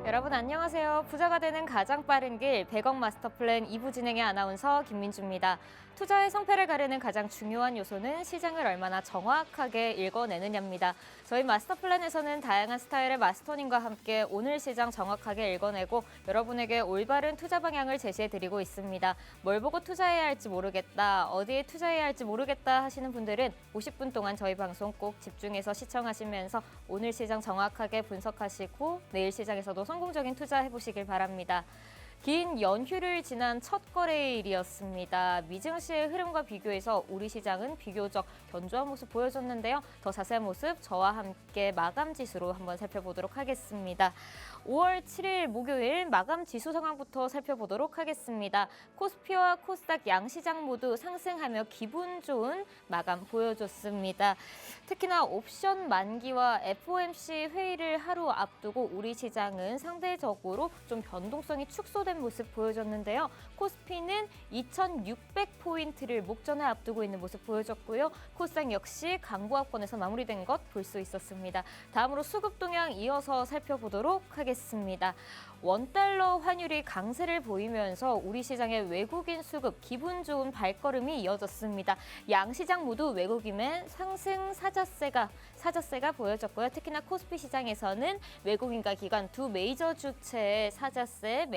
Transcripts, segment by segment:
여러분 안녕하세요. 부자가 되는 가장 빠른 길 100억 마스터 플랜 2부 진행의 아나운서 김민주입니다. 투자의 성패를 가르는 가장 중요한 요소는 시장을 얼마나 정확하게 읽어내느냐입니다. 저희 마스터 플랜에서는 다양한 스타일의 마스터님과 함께 오늘 시장 정확하게 읽어내고 여러분에게 올바른 투자 방향을 제시해드리고 있습니다. 뭘 보고 투자해야 할지 모르겠다, 어디에 투자해야 할지 모르겠다 하시는 분들은 50분 동안 저희 방송 꼭 집중해서 시청하시면서 오늘 시장 정확하게 분석하시고 내일 시장에서도 성공적인 투자 해보시길 바랍니다. 긴 연휴를 지난 첫 거래일이었습니다. 미증시의 흐름과 비교해서 우리 시장은 비교적 견조한 모습 보여줬는데요. 더 자세한 모습 저와 함께 마감 지수로 한번 살펴보도록 하겠습니다. 5월 7일 목요일 마감 지수 상황부터 살펴보도록 하겠습니다. 코스피와 코스닥 양시장 모두 상승하며 기분 좋은 마감 보여줬습니다. 특히나 옵션 만기와 FOMC 회의를 하루 앞두고 우리 시장은 상대적으로 좀 변동성이 축소된 모습 보여줬는데요. 코스피는 2,600포인트를 목전에 앞두고 있는 모습 보여줬고요. 코스닥 역시 강보합권에서 마무리된 것 볼 수 있었습니다. 다음으로 수급 동향 이어서 살펴보도록 하겠습니다. 원달러 환율이 강세를 보이면서 우리 시장의 외국인 수급 기분 좋은 발걸음이 이어졌습니다. 양시장 모두 외국인의 상승 사자세가 보여졌고요. 특히나 코스피 시장에서는 외국인과 기관 두 메이저 주체의 사자세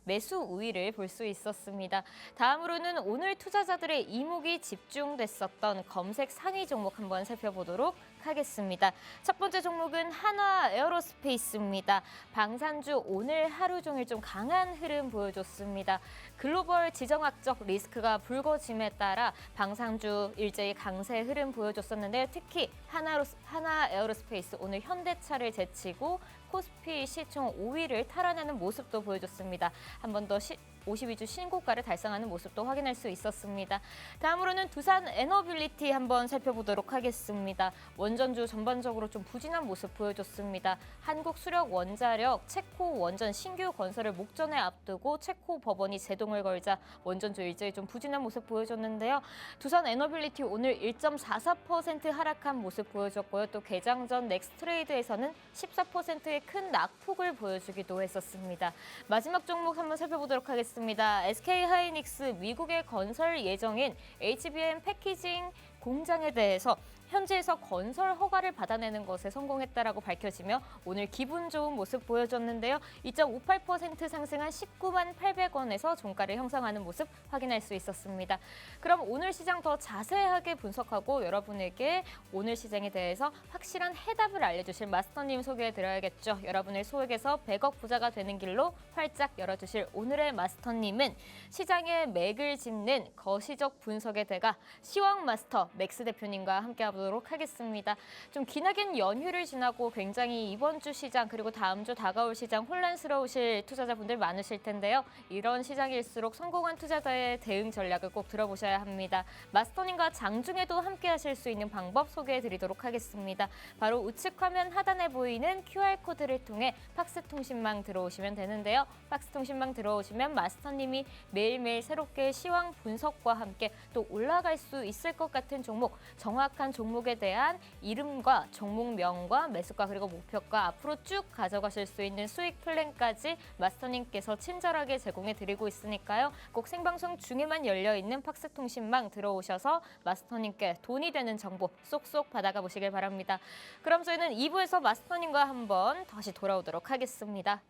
매수 우위를 볼 수 있었습니다. 다음으로는 오늘 투자자들의 이목이 집중됐었던 검색 상위 종목 한번 살펴보도록 하겠습니다. 첫 번째 종목은 한화 에어로스페이스입니다. 방산주 오늘 하루 종일 좀 강한 흐름 보여줬습니다. 글로벌 지정학적 리스크가 불거짐에 따라 방산주 일제히 강세 흐름 보여줬었는데 특히 한화 에어로스페이스 오늘 현대차를 제치고 코스피 시총 5위를 탈환하는 모습도 보여줬습니다. 한 번 더 52주 신고가를 달성하는 모습도 확인할 수 있었습니다. 다음으로는 두산 에너빌리티 한번 살펴보도록 하겠습니다. 원전주 전반적으로 좀 부진한 모습 보여줬습니다. 한국수력원자력 체코 원전 신규 건설을 목전에 앞두고 체코 법원이 제동을 걸자 원전주 일제히 좀 부진한 모습 보여줬는데요. 두산 에너빌리티 오늘 1.44% 하락한 모습 보여줬고요. 또 개장 전 넥스트레이드에서는 14%의 큰 낙폭을 보여주기도 했었습니다. 마지막 종목 한번 살펴보도록 하겠습니다. SK하이닉스 미국의 건설 예정인 HBM 패키징 공장에 대해서 현지에서 건설 허가를 받아내는 것에 성공했다라고 밝혀지며 오늘 기분 좋은 모습 보여줬는데요. 2.58% 상승한 19만 800원에서 종가를 형성하는 모습 확인할 수 있었습니다. 그럼 오늘 시장 더 자세하게 분석하고 여러분에게 오늘 시장에 대해서 확실한 해답을 알려주실 마스터님 소개해드려야겠죠. 여러분의 소액에서 100억 부자가 되는 길로 활짝 열어주실 오늘의 마스터님은 시장의 맥을 짚는 거시적 분석의 대가 시황 마스터 맥스 대표님과 함께하도록 하겠습니다. 좀 기나긴 연휴를 지나고 굉장히 이번 주 시장 그리고 다음 주 다가올 시장 혼란스러우실 투자자분들 많으실 텐데요. 이런 시장일수록 성공한 투자자의 대응 전략을 꼭 들어보셔야 합니다. 마스터님과 장중에도 함께하실 수 있는 방법 소개해드리도록 하겠습니다. 바로 우측 화면 하단에 보이는 QR코드를 통해 팍스통신망 들어오시면 되는데요. 팍스통신망 들어오시면 마스터님이 매일매일 새롭게 시황 분석과 함께 또 올라갈 수 있을 것 같은 종목, 정확한 종목에 대한 이름과 종목명과 매수가 그리고 목표가 앞으로 쭉 가져가실 수 있는 수익 플랜까지 마스터님께서 친절하게 제공해 드리고 있으니까요. 꼭 생방송 중에만 열려있는 팍스통신망 들어오셔서 마스터님께 돈이 되는 정보 쏙쏙 받아가 보시길 바랍니다. 그럼 저희는 2부에서 마스터님과 한번 다시 돌아오도록 하겠습니다.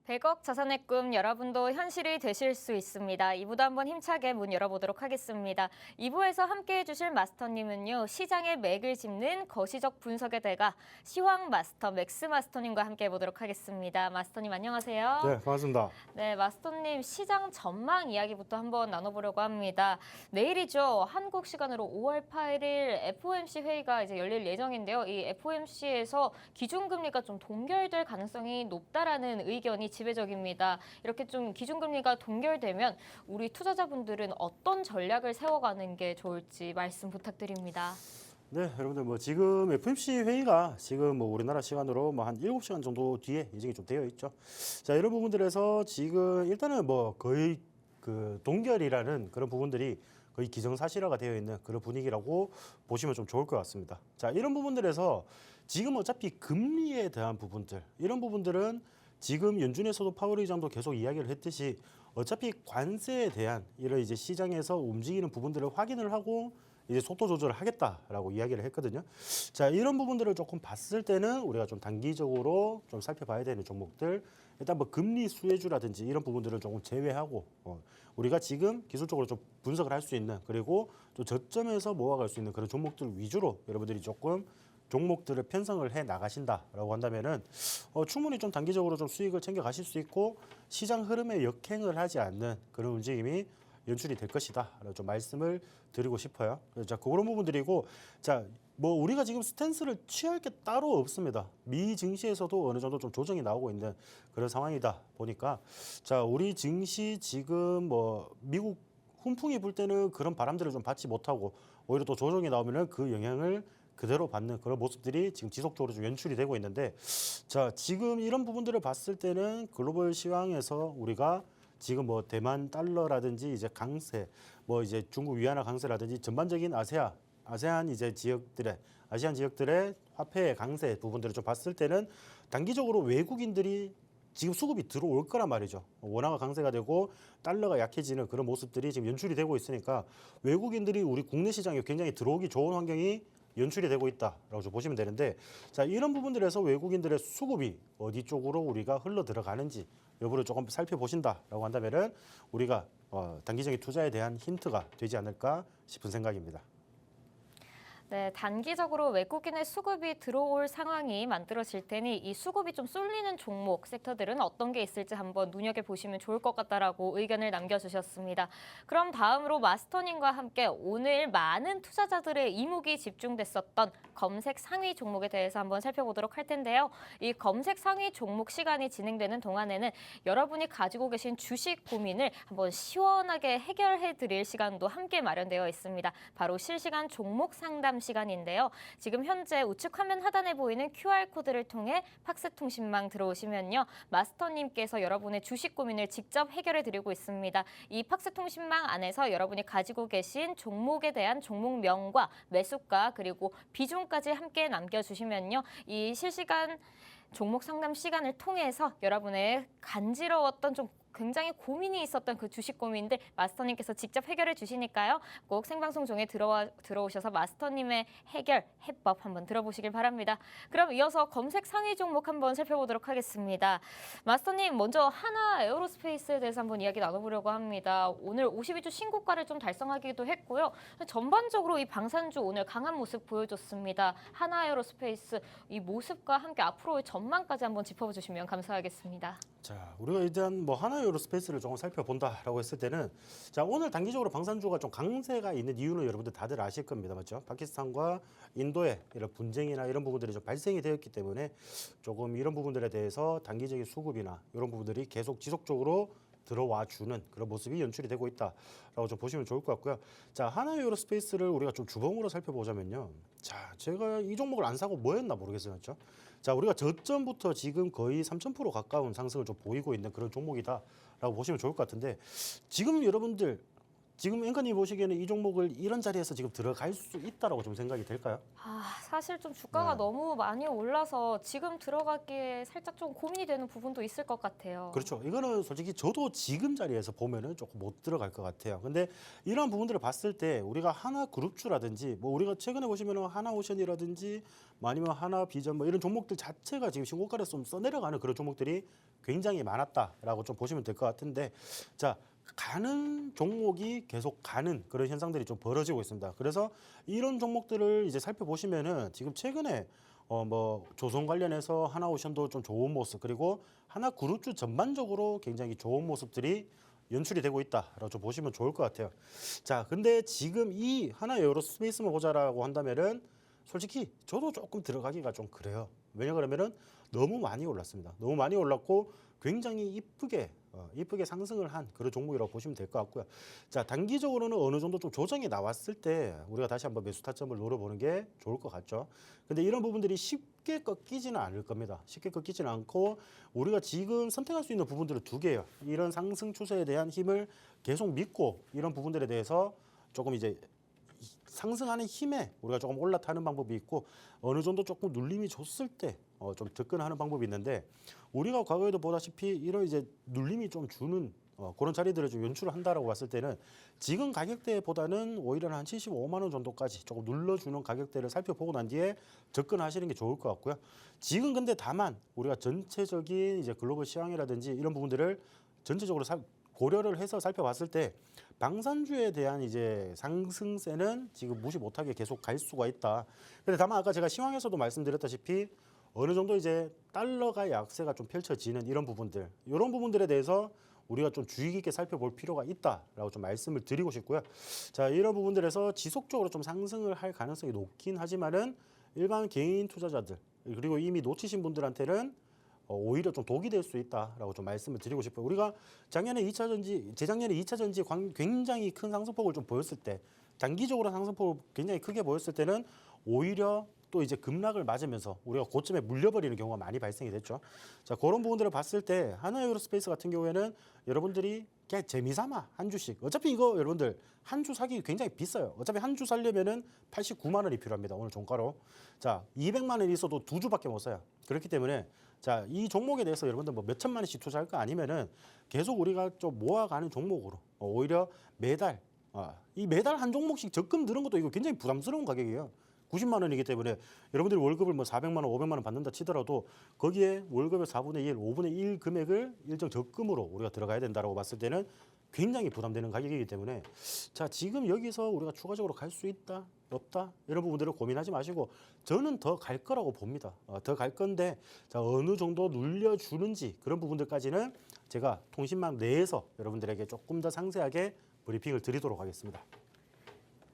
100억 자산의 꿈 여러분도 현실이 되실 수 있습니다. 2부도 한번 힘차게 문 열어보도록 하겠습니다. 2부에서 함께해 주실 마스터님은요. 시장의 맥을 짚는 거시적 분석의 대가 시황 마스터 맥스 마스터님과 함께해 보도록 하겠습니다. 마스터님 안녕하세요. 네, 반갑습니다. 네, 마스터님 시장 전망 이야기부터 한번 나눠보려고 합니다. 내일이죠. 한국 시간으로 5월 8일 FOMC 회의가 이제 열릴 예정인데요. 이 FOMC에서 기준금리가 좀 동결될 가능성이 높다라는 의견이 지배적입니다. 이렇게 좀 기준금리가 동결되면 우리 투자자분들은 어떤 전략을 세워가는 게 좋을지 말씀 부탁드립니다. 네, 여러분들 뭐 지금 FOMC 회의가 지금 뭐 우리나라 시간으로 뭐 한 7시간 정도 뒤에 예정이 좀 되어 있죠. 자, 이런 부분들에서 지금 일단은 뭐 거의 그 동결이라는 그런 부분들이 거의 기정사실화가 되어 있는 그런 분위기라고 보시면 좀 좋을 것 같습니다. 자, 이런 부분들에서 지금 어차피 금리에 대한 부분들, 이런 부분들은 지금 연준에서도 파월 의장도 계속 이야기를 했듯이 어차피 관세에 대한 이런 이제 시장에서 움직이는 부분들을 확인을 하고 이제 속도 조절을 하겠다라고 이야기를 했거든요. 자, 이런 부분들을 조금 봤을 때는 우리가 좀 단기적으로 좀 살펴봐야 되는 종목들, 일단 뭐 금리 수혜주라든지 이런 부분들을 조금 제외하고 우리가 지금 기술적으로 좀 분석을 할 수 있는, 그리고 또 저점에서 모아갈 수 있는 그런 종목들 위주로 여러분들이 조금 종목들을 편성을 해 나가신다라고 한다면은 충분히 좀 단기적으로 좀 수익을 챙겨 가실 수 있고 시장 흐름에 역행을 하지 않는 그런 움직임이 연출이 될 것이다라고 좀 말씀을 드리고 싶어요. 자, 그런 부분들이고, 자, 뭐 우리가 지금 스탠스를 취할 게 따로 없습니다. 미 증시에서도 어느 정도 좀 조정이 나오고 있는 그런 상황이다 보니까, 자, 우리 증시 지금 뭐 미국 훈풍이 불 때는 그런 바람들을 좀 받지 못하고 오히려 또 조정이 나오면은 그 영향을 그대로 받는 그런 모습들이 지금 지속적으로 좀 연출이 되고 있는데, 자, 지금 이런 부분들을 봤을 때는 글로벌 시황에서 우리가 지금 뭐 대만 달러라든지 이제 강세, 뭐 이제 중국 위안화 강세라든지 전반적인 아세안 이제 아시안 지역들의 화폐 강세 부분들을 좀 봤을 때는 단기적으로 외국인들이 지금 수급이 들어올 거란 말이죠. 원화가 강세가 되고 달러가 약해지는 그런 모습들이 지금 연출이 되고 있으니까 외국인들이 우리 국내 시장에 굉장히 들어오기 좋은 환경이 연출이 되고 있다라고 좀 보시면 되는데, 자, 이런 부분들에서 외국인들의 수급이 어디 쪽으로 우리가 흘러 들어가는지 여부를 조금 살펴보신다라고 한다면은 우리가 단기적인 투자에 대한 힌트가 되지 않을까 싶은 생각입니다. 네, 단기적으로 외국인의 수급이 들어올 상황이 만들어질 테니 이 수급이 좀 쏠리는 종목, 섹터들은 어떤 게 있을지 한번 눈여겨보시면 좋을 것 같다라고 의견을 남겨주셨습니다. 그럼 다음으로 마스터님과 함께 오늘 많은 투자자들의 이목이 집중됐었던 검색 상위 종목에 대해서 한번 살펴보도록 할 텐데요. 이 검색 상위 종목 시간이 진행되는 동안에는 여러분이 가지고 계신 주식 고민을 한번 시원하게 해결해 드릴 시간도 함께 마련되어 있습니다. 바로 실시간 종목 상담 시간인데요. 지금 현재 우측 화면 하단에 보이는 QR코드를 통해 팍스통신망 들어오시면요. 마스터님께서 여러분의 주식 고민을 직접 해결해 드리고 있습니다. 이 팍스통신망 안에서 여러분이 가지고 계신 종목에 대한 종목명과 매수가 그리고 비중까지 함께 남겨주시면요. 이 실시간 종목 상담 시간을 통해서 여러분의 간지러웠던 좀 굉장히 고민이 있었던 그 주식 고민들 마스터님께서 직접 해결해 주시니까요. 꼭 생방송 중에 들어오셔서 마스터님의 해결, 해법 한번 들어보시길 바랍니다. 그럼 이어서 검색 상위 종목 한번 살펴보도록 하겠습니다. 마스터님, 먼저 하나 에어로스페이스에 대해서 한번 이야기 나눠보려고 합니다. 오늘 52주 신고가를 좀 달성하기도 했고요. 전반적으로 이 방산주 오늘 강한 모습 보여줬습니다. 하나 에어로스페이스 이 모습과 함께 앞으로의 전망까지 한번 짚어주시면 감사하겠습니다. 자, 우리가 일단 뭐 하나 에어로스페이스를 조금 살펴본다라고 했을 때는, 자, 오늘 단기적으로 방산주가 좀 강세가 있는 이유는 여러분들 다들 아실 겁니다, 맞죠? 파키스탄과 인도의 이런 분쟁이나 이런 부분들이 좀 발생이 되었기 때문에 조금 이런 부분들에 대해서 단기적인 수급이나 이런 부분들이 계속 지속적으로 들어와 주는 그런 모습이 연출이 되고 있다라고 좀 보시면 좋을 것 같고요. 자, 하나 에어로스페이스를 우리가 좀 주봉으로 살펴보자면요. 자, 제가 이 종목을 안 사고 뭐 했나 모르겠어요, 맞죠? 자, 우리가 저점부터 지금 거의 3,000% 가까운 상승을 좀 보이고 있는 그런 종목이다라고 보시면 좋을 것 같은데, 지금 여러분들 지금 앵커님 보시기에는 이 종목을 이런 자리에서 지금 들어갈 수 있다라고 좀 생각이 될까요? 사실 좀 주가가 네. 너무 많이 올라서 지금 들어가기에 살짝 좀 고민이 되는 부분도 있을 것 같아요. 그렇죠. 이거는 솔직히 저도 지금 자리에서 보면은 조금 못 들어갈 것 같아요. 근데 이런 부분들을 봤을 때 우리가 하나그룹주라든지 뭐 우리가 최근에 보시면은 하나오션이라든지 뭐 아니면 하나비전 뭐 이런 종목들 자체가 지금 신고가를 좀 써내려가는 그런 종목들이 굉장히 많았다라고 좀 보시면 될 것 같은데 자. 가는 종목이 계속 가는 그런 현상들이 좀 벌어지고 있습니다. 그래서 이런 종목들을 이제 살펴보시면은 지금 최근에 뭐 조선 관련해서 하나오션도 좀 좋은 모습 그리고 하나그룹주 전반적으로 굉장히 좋은 모습들이 연출이 되고 있다라고 좀 보시면 좋을 것 같아요. 자, 근데 지금 이 하나 에어로스페이스만 보자라고 한다면은 솔직히 저도 조금 들어가기가 좀 그래요. 왜냐 그러면은 너무 많이 올랐습니다. 너무 많이 올랐고 굉장히 이쁘게 상승을 한 그런 종목이라고 보시면 될 것 같고요. 자, 단기적으로는 어느 정도 좀 조정이 나왔을 때 우리가 다시 한번 매수 타점을 노려보는 게 좋을 것 같죠. 근데 이런 부분들이 쉽게 꺾이지는 않을 겁니다. 쉽게 꺾이지는 않고 우리가 지금 선택할 수 있는 부분들은 두 개예요. 이런 상승 추세에 대한 힘을 계속 믿고 이런 부분들에 대해서 조금 이제 상승하는 힘에 우리가 조금 올라타는 방법이 있고 어느 정도 조금 눌림이 줬을 때 좀 접근하는 방법이 있는데 우리가 과거에도 보다시피 이런 이제 눌림이 좀 주는 그런 자리들을 좀 연출을 한다라고 봤을 때는 지금 가격대보다는 오히려 한 75만 원 정도까지 조금 눌러주는 가격대를 살펴보고 난 뒤에 접근하시는 게 좋을 것 같고요. 지금 근데 다만 우리가 전체적인 이제 글로벌 시황이라든지 이런 부분들을 전체적으로 고려를 해서 살펴봤을 때 방산주에 대한 이제 상승세는 지금 무시 못하게 계속 갈 수가 있다. 근데 다만 아까 제가 시황에서도 말씀드렸다시피 어느 정도 이제 달러가 약세가 좀 펼쳐지는 이런 부분들, 이런 부분들에 대해서 우리가 좀 주의 깊게 살펴볼 필요가 있다라고 좀 말씀을 드리고 싶고요. 자, 이런 부분들에서 지속적으로 좀 상승을 할 가능성이 높긴 하지만은 일반 개인 투자자들 그리고 이미 놓치신 분들한테는 오히려 좀 독이 될 수 있다라고 좀 말씀을 드리고 싶어요. 우리가 작년에 2차 전지, 재작년에 2차 전지 굉장히 큰 상승폭을 좀 보였을 때, 단기적으로 상승폭을 굉장히 크게 보였을 때는 오히려 또 이제 급락을 맞으면서 우리가 고점에 물려버리는 경우가 많이 발생이 됐죠. 자, 그런 부분들을 봤을 때 하나에어로스페이스 같은 경우에는 여러분들이 그냥 재미삼아 한 주씩. 어차피 이거 여러분들 한 주 사기 굉장히 비싸요. 어차피 한 주 살려면은 89만 원이 필요합니다. 오늘 종가로. 자, 200만 원이 있어도 두 주밖에 못 사요. 그렇기 때문에 자, 이 종목에 대해서 여러분들 뭐 몇 천만 원씩 투자할 거 아니면은 계속 우리가 좀 모아가는 종목으로 오히려 매달 이 매달 한 종목씩 적금 드는 것도 이거 굉장히 부담스러운 가격이에요. 90만 원이기 때문에 여러분들이 월급을 뭐 400만 원, 500만 원 받는다 치더라도 거기에 월급의 4분의 1, 5분의 1 금액을 일정 적금으로 우리가 들어가야 된다라고 봤을 때는 굉장히 부담되는 가격이기 때문에 자, 지금 여기서 우리가 추가적으로 갈 수 있다, 없다 이런 부분들을 고민하지 마시고 저는 더 갈 거라고 봅니다. 더 갈 건데 자, 어느 정도 눌려주는지 그런 부분들까지는 제가 통신망 내에서 여러분들에게 조금 더 상세하게 브리핑을 드리도록 하겠습니다.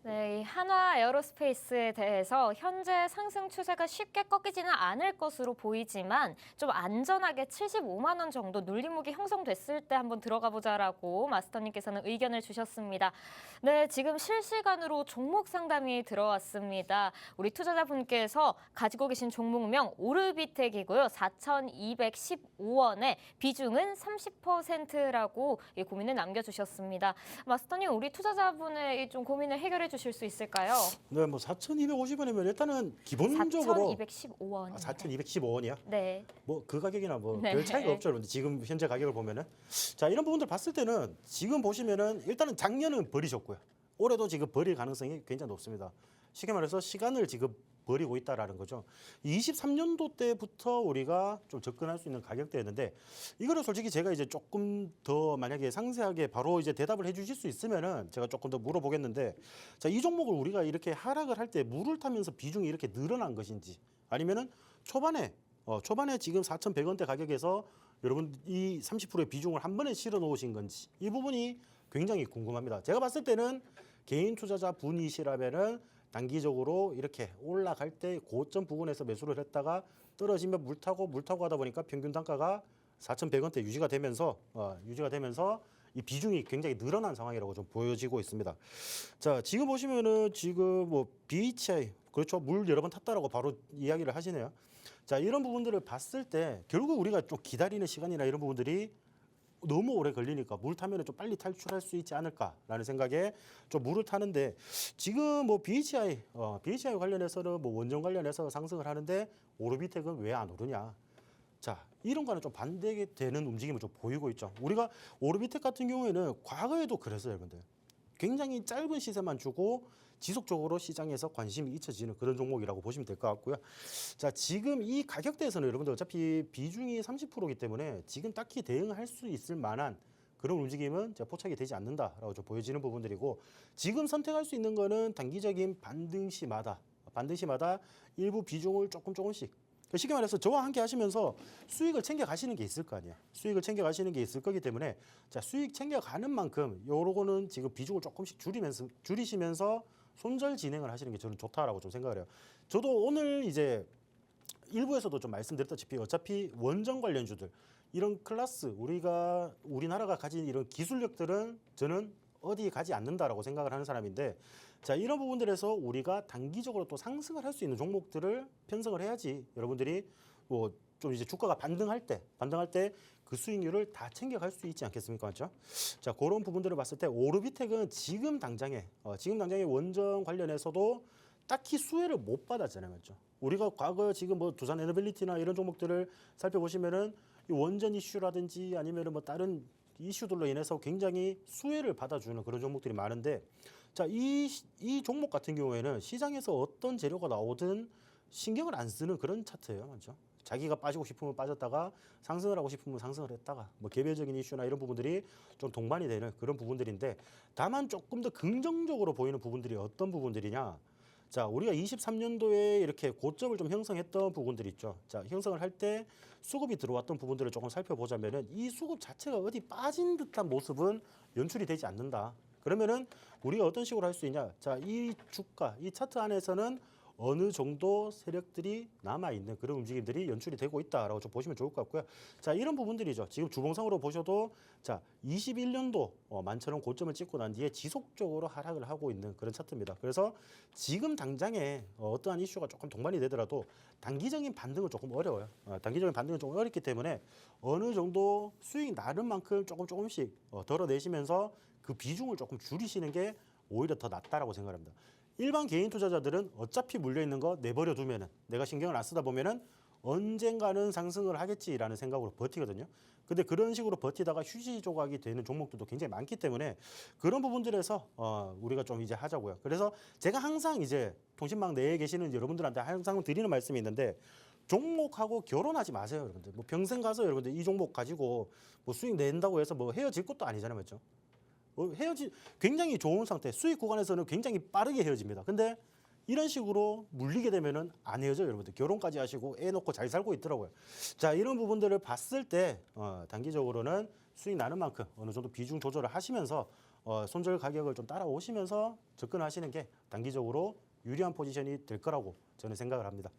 네, 이 한화 에어로스페이스에 대해서 현재 상승 추세가 쉽게 꺾이지는 않을 것으로 보이지만 좀 안전하게 75만 원 정도 눌림목이 형성됐을 때 한번 들어가 보자라고 마스터님께서는 의견을 주셨습니다. 네, 지금 실시간으로 종목 상담이 들어왔습니다. 우리 투자자분께서 가지고 계신 종목명 오르비텍이고요. 4,215원에 비중은 30%라고 고민을 남겨주셨습니다. 마스터님, 우리 투자자분의 좀 고민을 해결해 주실 수 있을까요? 네, 뭐 4,250원이면 일단은 기본적으로 4,215원. 4,215원이야. 네. 뭐 그 가격이나 뭐 네. 별 차이가 없죠. 여러분들 지금 현재 가격을 보면은 자, 이런 부분들 봤을 때는 지금 보시면은 일단은 작년은 버리셨고요. 올해도 지금 버릴 가능성이 굉장히 높습니다. 쉽게 말해서 시간을 지금 버리고 있다라는 거죠. 23년도 때부터 우리가 좀 접근할 수 있는 가격대였는데 이거를 솔직히 제가 이제 조금 더 만약에 상세하게 바로 이제 대답을 해주실 수 있으면은 제가 조금 더 물어보겠는데 자, 이 종목을 우리가 이렇게 하락을 할 때 물을 타면서 비중이 이렇게 늘어난 것인지 아니면은 초반에 지금 4,100원대 가격에서 여러분 이 30%의 비중을 한 번에 실어 놓으신 건지 이 부분이 굉장히 궁금합니다. 제가 봤을 때는 개인 투자자 분이시라면은 단기적으로 이렇게 올라갈 때 고점 부근에서 매수를 했다가 떨어지면 물 타고 하다 보니까 평균 단가가 4,100원대 유지가 되면서 이 비중이 굉장히 늘어난 상황이라고 좀 보여지고 있습니다. 자, 지금 보시면은 지금 뭐 BHI 그렇죠, 물 여러 번 탔다라고 바로 이야기를 하시네요. 자, 이런 부분들을 봤을 때 결국 우리가 좀 기다리는 시간이나 이런 부분들이 너무 오래 걸리니까 물 타면 좀 빨리 탈출할 수 있지 않을까라는 생각에 좀 물을 타는데 지금 뭐 BHI 관련해서는 뭐 원전 관련해서 상승을 하는데 오르비텍은 왜 안 오르냐? 자, 이런 거는 좀 반대되는 움직임을 좀 보이고 있죠. 우리가 오르비텍 같은 경우에는 과거에도 그랬어요, 여러분들. 굉장히 짧은 시세만 주고 지속적으로 시장에서 관심이 잊혀지는 그런 종목이라고 보시면 될 것 같고요. 자, 지금 이 가격대에서는 여러분들 어차피 비중이 30%이기 때문에 지금 딱히 대응할 수 있을 만한 그런 움직임은 포착이 되지 않는다라고 좀 보여지는 부분들이고 지금 선택할 수 있는 거는 단기적인 반등시마다 일부 비중을 조금씩 쉽게 말해서 저와 함께 하시면서 수익을 챙겨 가시는 게 있을 거 아니야. 수익을 챙겨 가시는 게 있을 거기 때문에 자, 수익 챙겨 가는 만큼 요거는 지금 비중을 조금씩 줄이시면서 손절 진행을 하시는 게 저는 좋다라고 좀 생각을 해요. 저도 오늘 이제 일부에서도 좀 말씀드렸다시피 어차피 원전 관련주들 이런 클래스 우리나라가 가진 이런 기술력들은 저는 어디 가지 않는다라고 생각을 하는 사람인데 자, 이런 부분들에서 우리가 단기적으로 또 상승을 할 수 있는 종목들을 편성을 해야지 여러분들이 뭐 좀 이제 주가가 반등할 때 그 수익률을 다 챙겨갈 수 있지 않겠습니까? 맞죠? 자, 그런 부분들을 봤을 때 오르비텍은 지금 당장에 원전 관련해서도 딱히 수혜를 못 받았잖아요. 맞죠? 우리가 과거 지금 뭐 두산 에너빌리티나 이런 종목들을 살펴보시면은 이 원전 이슈라든지 아니면은 뭐 다른 이슈들로 인해서 굉장히 수혜를 받아주는 그런 종목들이 많은데 자, 이 종목 같은 경우에는 시장에서 어떤 재료가 나오든 신경을 안 쓰는 그런 차트예요. 맞죠? 자기가 빠지고 싶으면 빠졌다가 상승을 하고 싶으면 상승을 했다가 뭐 개별적인 이슈나 이런 부분들이 좀 동반이 되는 그런 부분들인데 다만 조금 더 긍정적으로 보이는 부분들이 어떤 부분들이냐? 자, 우리가 23년도에 이렇게 고점을 좀 형성했던 부분들이 있죠. 자, 형성을 할 때 수급이 들어왔던 부분들을 조금 살펴보자면은 이 수급 자체가 어디 빠진 듯한 모습은 연출이 되지 않는다. 그러면은 우리가 어떤 식으로 할 수 있냐? 자, 이 주가, 이 차트 안에서는 어느 정도 세력들이 남아있는 그런 움직임들이 연출이 되고 있다라고 좀 보시면 좋을 것 같고요. 자, 이런 부분들이죠. 지금 주봉상으로 보셔도 자, 21년도 만처럼 고점을 찍고 난 뒤에 지속적으로 하락을 하고 있는 그런 차트입니다. 그래서 지금 당장에 어떠한 이슈가 조금 동반이 되더라도 단기적인 반등은 조금 어려워요. 단기적인 반등은 좀 어렵기 때문에 어느 정도 수익 나는 만큼 조금씩 덜어내시면서 그 비중을 조금 줄이시는 게 오히려 더 낫다라고 생각합니다. 일반 개인 투자자들은 어차피 물려있는 거 내버려 두면은 내가 신경을 안 쓰다 보면은 언젠가는 상승을 하겠지라는 생각으로 버티거든요. 근데 그런 식으로 버티다가 휴지 조각이 되는 종목들도 굉장히 많기 때문에 그런 부분들에서 우리가 좀 이제 하자고요. 그래서 제가 항상 이제 통신망 내에 계시는 여러분들한테 항상 드리는 말씀이 있는데 종목하고 결혼하지 마세요, 여러분들. 뭐 평생 가서 여러분들 이 종목 가지고 뭐 수익 낸다고 해서 뭐 헤어질 것도 아니잖아요, 맞죠? 굉장히 좋은 상태, 수익 구간에서는 굉장히 빠르게 헤어집니다. 근데 이런 식으로 물리게 되면은 안 헤어져요, 여러분들. 결혼까지 하시고 애 놓고 잘 살고 있더라고요. 자, 이런 부분들을 봤을 때 단기적으로는 수익 나는 만큼 어느 정도 비중 조절을 하시면서 손절 가격을 좀 따라오시면서 접근하시는 게 단기적으로 유리한 포지션이 될 거라고 저는 생각을 합니다.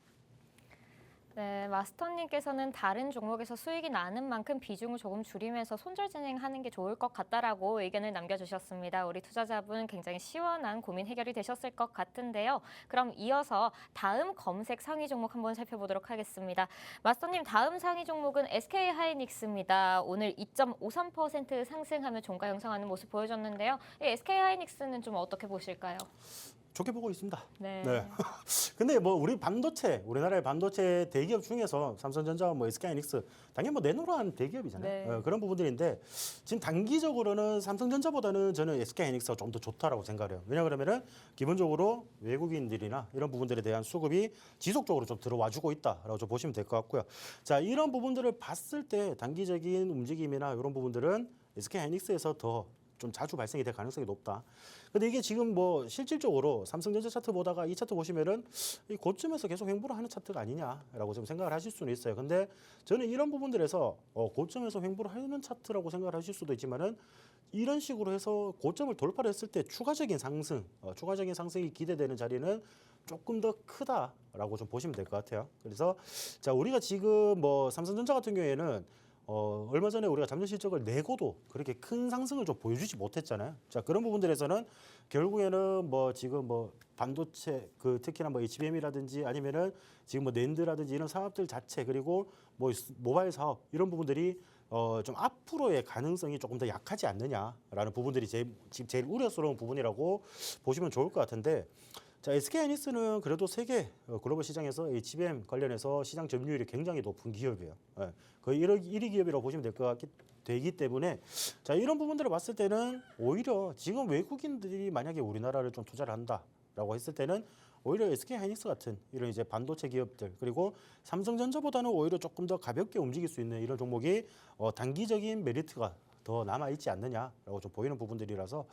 네, 마스터님께서는 다른 종목에서 수익이 나는 만큼 비중을 조금 줄이면서 손절 진행하는 게 좋을 것 같다라고 의견을 남겨주셨습니다. 우리 투자자분 굉장히 시원한 고민 해결이 되셨을 것 같은데요. 그럼 이어서 다음 검색 상위 종목 한번 살펴보도록 하겠습니다. 마스터님, 다음 상위 종목은 SK하이닉스입니다. 오늘 2.53% 상승하며 종가 형성하는 모습 보여줬는데요. 이 SK하이닉스는 좀 어떻게 보실까요? 좋게 보고 있습니다. 네. 근데 뭐 우리나라의 반도체 대기업 중에서 삼성전자, 뭐 SK하이닉스 당연히 뭐 내놓으라는 대기업이잖아요. 네. 그런 부분들인데 지금 단기적으로는 삼성전자보다는 저는 SK하이닉스가 좀 더 좋다라고 생각해요. 왜냐 그러면은 기본적으로 외국인들이나 이런 부분들에 대한 수급이 지속적으로 좀 들어와주고 있다라고 좀 보시면 될 것 같고요. 자, 이런 부분들을 봤을 때 단기적인 움직임이나 이런 부분들은 SK하이닉스에서 더 좀 자주 발생이 될 가능성이 높다. 근데 이게 지금 뭐 실질적으로 삼성전자 차트 보다가 이 차트 보시면은 이 고점에서 계속 횡보를 하는 차트가 아니냐라고 좀 생각을 하실 수는 있어요. 근데 저는 이런 부분들에서 고점에서 횡보를 하는 차트라고 생각을 하실 수도 있지만은 이런 식으로 해서 고점을 돌파를 했을 때 추가적인 상승이 기대되는 자리는 조금 더 크다라고 좀 보시면 될 것 같아요. 그래서 자, 우리가 지금 뭐 삼성전자 같은 경우에는 얼마 전에 우리가 잠재 실적을 내고도 그렇게 큰 상승을 좀 보여주지 못했잖아요. 자, 그런 부분들에서는 결국에는 뭐 지금 뭐 반도체 특히나 뭐 HBM이라든지 아니면은 지금 뭐 낸드라든지 이런 사업들 자체 그리고 뭐 모바일 사업 이런 부분들이 좀 앞으로의 가능성이 조금 더 약하지 않느냐라는 부분들이 지금 제일 우려스러운 부분이라고 보시면 좋을 것 같은데 자, SK하이닉스는 그래도 세계 글로벌 시장에서 HBM 관련해서 시장 점유율이 굉장히 높은 기업이에요. 예, 거의 1위 기업이라고 보시면 되기 때문에 자, 이런 부분들을 봤을 때는 오히려 지금 외국인들이 만약에 우리나라를 좀 투자를 한다라고 했을 때는 오히려 SK하이닉스 같은 이런 이제 반도체 기업들 그리고 삼성전자보다는 오히려 조금 더 가볍게 움직일 수 있는 이런 종목이 단기적인 메리트가 더 남아 있지 않느냐라고 좀 보이는 부분들이라서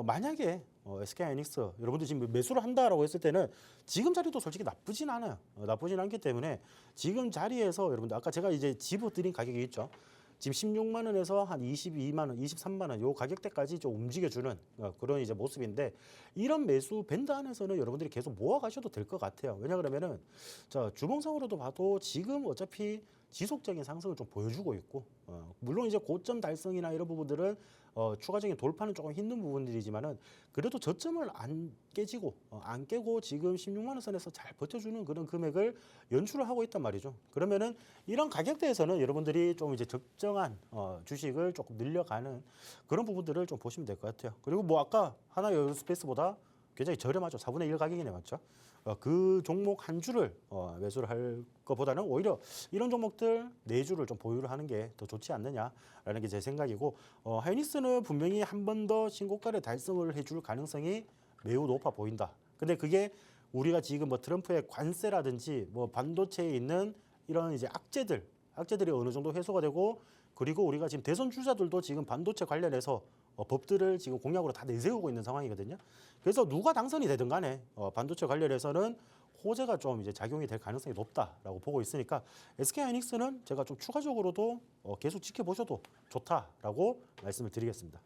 만약에 SK하이닉스 여러분들 지금 매수를 한다라고 했을 때는 지금 자리도 솔직히 나쁘진 않아요. 나쁘진 않기 때문에 지금 자리에서 여러분들 아까 제가 이제 집어드린 가격이 있죠. 지금 16만 원에서 한 22만 원, 23만 원 요 가격대까지 좀 움직여주는 그런 이제 모습인데 이런 매수 밴드 안에서는 여러분들이 계속 모아가셔도 될 것 같아요. 왜냐 그러면은 자 주봉상으로도 봐도 지금 어차피 지속적인 상승을 좀 보여주고 있고 물론 이제 고점 달성이나 이런 부분들은 추가적인 돌파는 조금 힘든 부분들이지만은 그래도 저점을 안 깨지고 안 깨고 지금 16만 원 선에서 잘 버텨주는 그런 금액을 연출을 하고 있단 말이죠. 그러면은 이런 가격대에서는 여러분들이 좀 이제 적정한 주식을 조금 늘려가는 그런 부분들을 좀 보시면 될 것 같아요. 그리고 뭐 아까 하나 에어로스페이스보다 굉장히 저렴하죠. 4분의 1 가격이네 맞죠? 그 종목 한 주를 매수를 할 것보다는 오히려 이런 종목들 네 주를 좀 보유를 하는 게 더 좋지 않느냐라는 게 제 생각이고 하이닉스는 분명히 한 번 더 신고가를 달성을 해줄 가능성이 매우 높아 보인다. 근데 그게 우리가 지금 뭐 트럼프의 관세라든지 뭐 반도체에 있는 이런 이제 악재들이 어느 정도 해소가 되고 그리고 우리가 지금 대선 주자들도 지금 반도체 관련해서 법들을 지금 공약으로 다 내세우고 있는 상황이거든요. 그래서 누가 당선이 되든 간에 반도체 관련해서는 호재가 좀 이제 작용이 될 가능성이 높다라고 보고 있으니까 SK하이닉스는 제가 좀 추가적으로도 계속 지켜보셔도 좋다라고 말씀을 드리겠습니다.